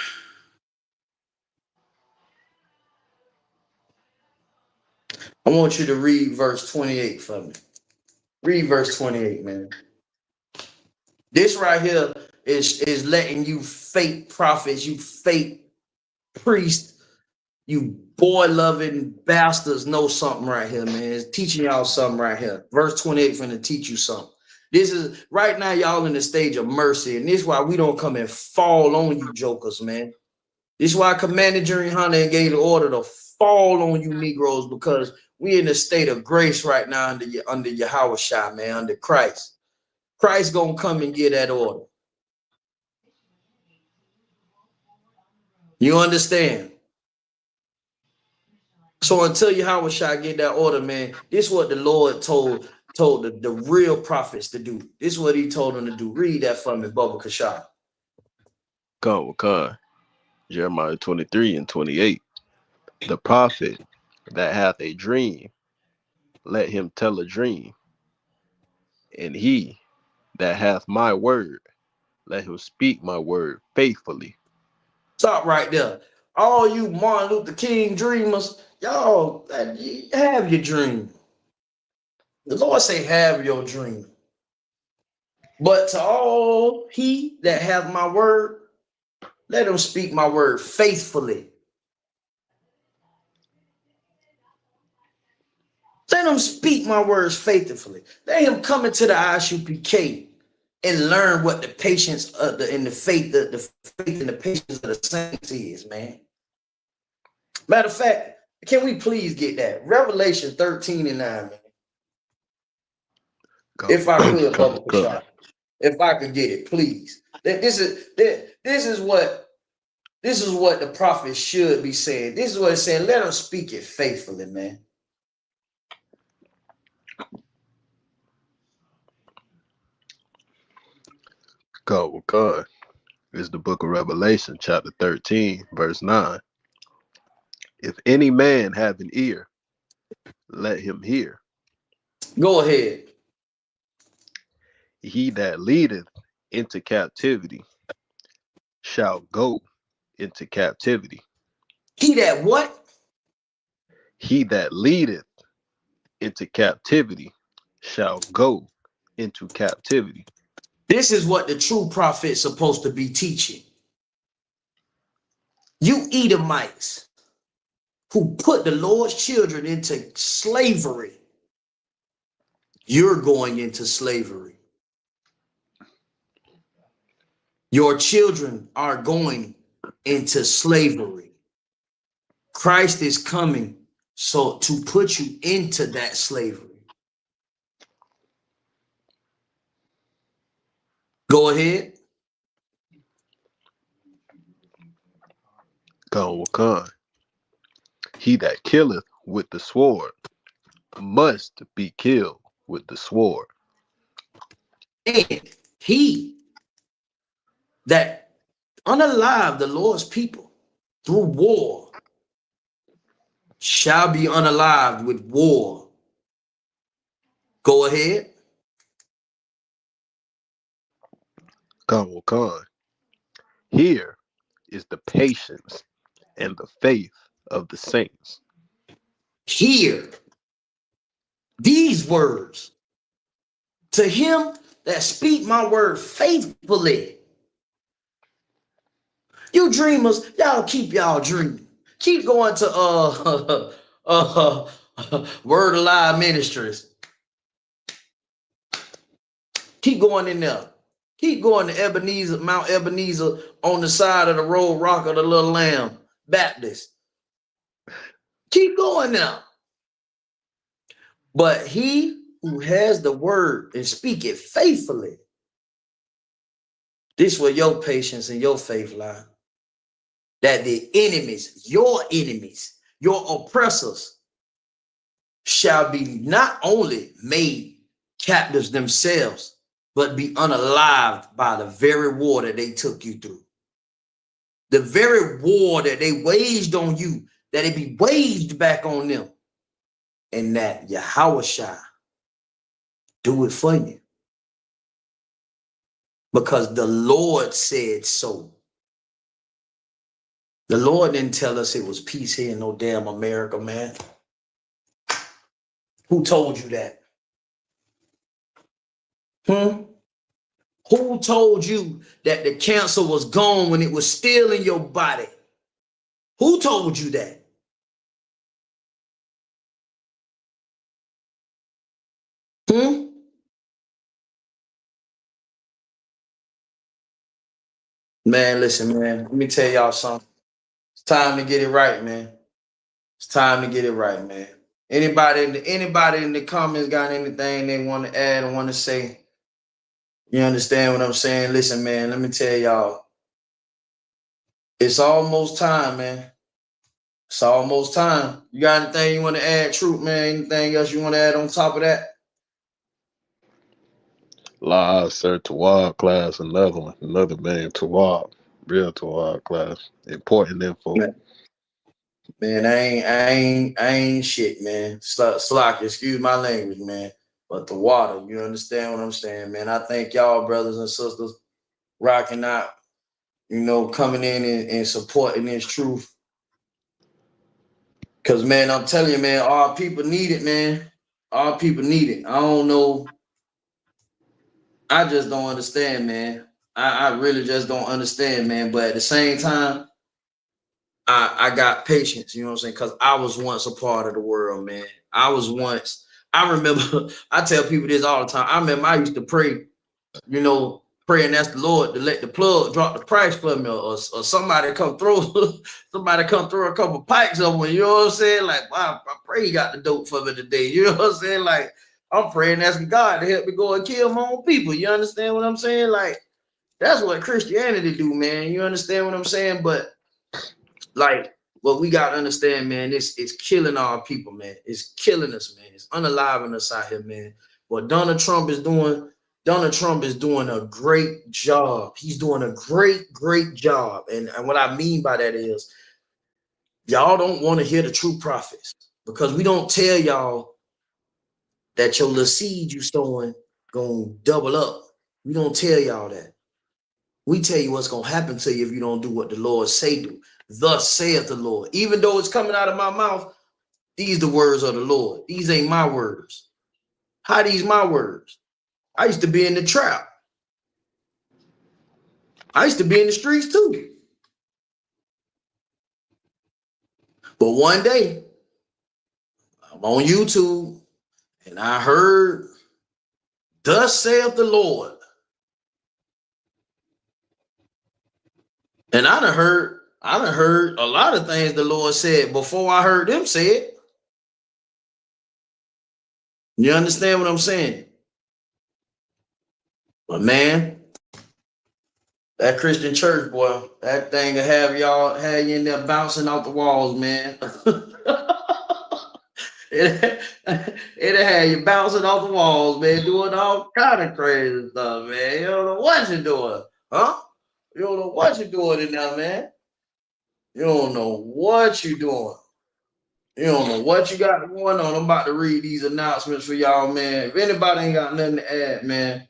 I want you to read verse 28 for me. Read verse 28, man. This right here is letting you fake prophets, you fake priests, you boy loving bastards know something right here, man. It's teaching y'all something right here. Verse 28 finna teach you something. This is right now, y'all in the stage of mercy, and this is why we don't come and fall on you jokers, man. This is why Commander Jerry Hunter gave the order to fall on you Negroes, because we in a state of grace right now under Yahweh Shai, man, under Christ. Christ gonna come and get that order. You understand? So until Yahweh Shai get that order, man, this is what the Lord told the real prophets to do. This is what he told them to do. Read that for me, Bubba Kashah. Con. Jeremiah 23 and 28. The prophet that hath a dream, let him tell a dream. And he that hath my word, let him speak my word faithfully. Stop right there. All you Martin Luther King dreamers, y'all have your dream. The Lord say, have your dream. But to all he that hath my word, let him speak my word faithfully. Let him speak my words faithfully. Let him come into the ISUPK and learn what the patience of the faith and the patience of the saints is, man. Matter of fact, can we please get that? Revelation 13 and 9, man. If I could, Bubba Kashad. If I could get it, please. This is what the prophet should be saying. This is what it's saying. Let him speak it faithfully, man. God. It's the book of Revelation, chapter 13, verse 9. If any man have an ear, let him hear. Go ahead. He that leadeth into captivity shall go into captivity. He that what? He that leadeth into captivity shall go into captivity. This is what the true prophet's supposed to be teaching. You Edomites who put the Lord's children into slavery, you're going into slavery. Your children are going into slavery. Christ is coming so to put you into that slavery. Go ahead. Khan. He that killeth with the sword must be killed with the sword. And he that unalive the Lord's people through war shall be unalived with war. Go ahead. Khan. Here is the patience and the faith of the saints. Hear these words. To him that speak my word faithfully. You dreamers, y'all keep y'all dreaming. Keep going to Word Alive Ministries. Keep going in there. Keep going to Ebenezer, Mount Ebenezer on the side of the road, Rock of the Little Lamb Baptist. Keep going now. But he who has the word and speak it faithfully, this where your patience and your faith lie. That the enemies, your oppressors, shall be not only made captives themselves, but be unalived by the very war that they took you through. The very war that they waged on you, that it be waged back on them. And that Yahushua do it for you. Because the Lord said so. The Lord didn't tell us it was peace here in no damn America, man. Who told you that? Who told you that the cancer was gone when it was still in your body? Who told you that? Man, listen, man. Let me tell y'all something. It's time to get it right, man. It's time to get it right, man. Anybody in the comments got anything they want to add or want to say? You understand what I'm saying? Listen, man, let me tell y'all. It's almost time, man. It's almost time. You got anything you want to add, Truth, man? Anything else you want to add on top of that? Live, sir, Tawab class, another man, Tawab, real Tawab class. Important info. Man, I ain't shit, man. Slack, excuse my language, man. But the water, you understand what I'm saying, man? I thank y'all, brothers and sisters, rocking out, coming in and supporting this truth. Because, man, I'm telling you, man, our people need it, man. Our people need it. I don't know. I just don't understand, man. I really just don't understand, man. But at the same time, I got patience, you know what I'm saying? Because I was once a part of the world, man. I remember, I tell people this all the time. I remember I used to pray, pray and ask the Lord to let the plug drop the price for me, or somebody come throw a couple pikes up me, you know what I'm saying? Like, wow, I pray he got the dope for me today, you know what I'm saying? Like, I'm praying, asking God to help me go and kill my own people, you understand what I'm saying? Like, that's what Christianity do, man, you understand what I'm saying? But like, what we got to understand, man, it's killing our people, man. It's killing us, man. It's unaliving us out here, man. What Donald Trump is doing a great job. He's doing a great job. And what I mean by that is, y'all don't want to hear the true prophets, because we don't tell y'all that your little seed you sowing gonna double up. We don't tell y'all that. We tell you what's gonna happen to you if you don't do what the Lord say do. Thus saith the Lord. Even though it's coming out of my mouth, these the words of the Lord. These ain't my words. How these my words? I used to be in the trap. I used to be in the streets too. But one day, I'm on YouTube and I heard, "Thus saith the Lord." And I done heard a lot of things the Lord said before I heard them say it. You understand what I'm saying? But man, that Christian church, boy, that thing will have you in there bouncing off the walls, man. It'll have you bouncing off the walls, man, doing all kind of crazy stuff, man. You don't know what you're doing, huh? You don't know what you're doing in there, man. You don't know what you're doing. You don't know what you got going on. I'm about to read these announcements for y'all, man. If anybody ain't got nothing to add, man.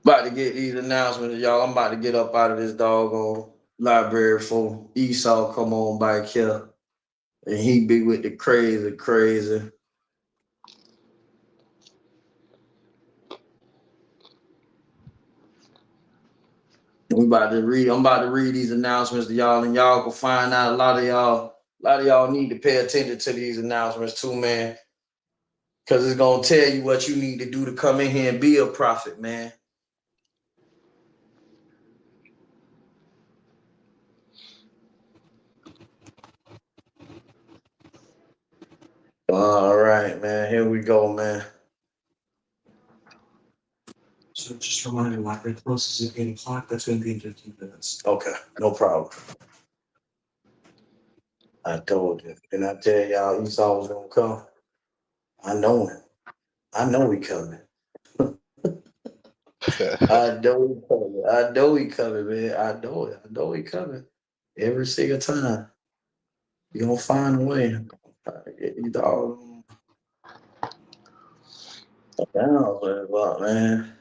About to get these announcements, y'all. I'm about to get up out of this doggone library for Esau come on back here. And he be with the crazy. I'm about to read these announcements to y'all, and y'all can find out a lot of y'all need to pay attention to these announcements too, man. Because it's gonna tell you what you need to do to come in here and be a prophet, man. All right, man. Here we go, man. So just a reminder, library closes at 8 o'clock. That's going to be in 15 minutes. Okay, no problem. I told you. Didn't I tell y'all Esau was gonna come? I know him. I know he coming. I know he coming. I know he coming, man. I know it. I know he coming. Every single time. You gonna find a way. Get these dogs down, man.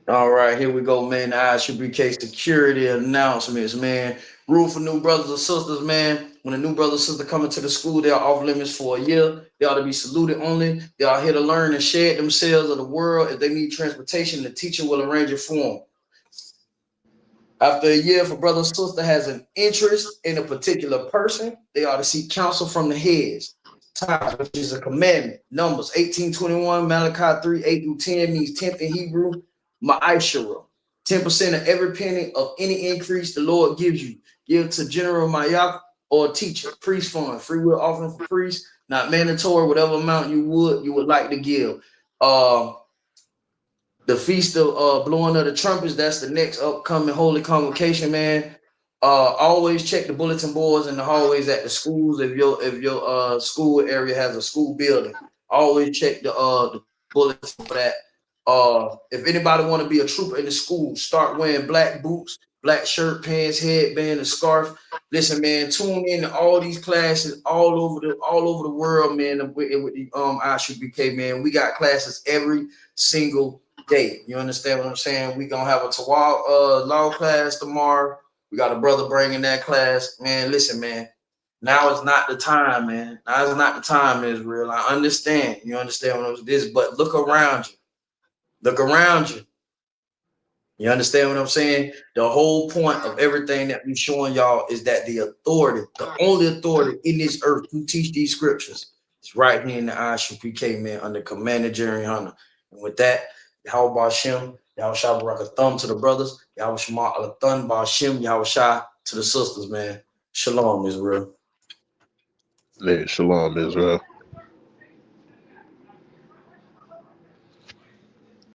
All right, here we go, man. The ISUPK security announcements, man. Rule for new brothers and sisters, man. When a new brother or sister come into the school, they are off limits for a year. They ought to be saluted only. They are here to learn and share themselves of the world. If they need transportation, the teacher will arrange it for them. After a year, if a brother or sister has an interest in a particular person, they ought to seek counsel from the heads. Tithes, which is a commandment. Numbers 18:21, Malachi 3:8-10 means 10th in Hebrew. Ma'ashara. 10% of every penny of any increase the Lord gives you. Give to General Mayak or teacher. Priest fund. Free will offering for priests. Not mandatory. Whatever amount you would like to give. The feast of blowing of the trumpets, that's the next upcoming holy convocation, man. Always check the bulletin boards in the hallways at the schools. If your school area has a school building, always check the bulletin for that. If anybody want to be a trooper in the school, start wearing black boots, black shirt, pants, headband, and scarf. Listen, man, tune in to all these classes all over the world, man. With the ISUPK, man, we got classes every single day. You understand what I'm saying? We gonna have a Tawal law class tomorrow. We got a brother bringing that class. Man, listen, man. Now is not the time, man. Now is not the time, Israel. I understand. You understand what I'm saying? But look around you. Look around you. You understand what I'm saying? The whole point of everything that we're showing y'all is that the only authority in this earth to teach these scriptures is right here in the ISUPK, man, under Commander Jerry Hunter. And with that, Yahweh Ba'Shem, Yahweh Shah Barak a thumb to the brothers, Yahweh Shema Alathan Ba'Shem, Yahweh Shah to the sisters, man. Shalom, Israel. Man, shalom, Israel.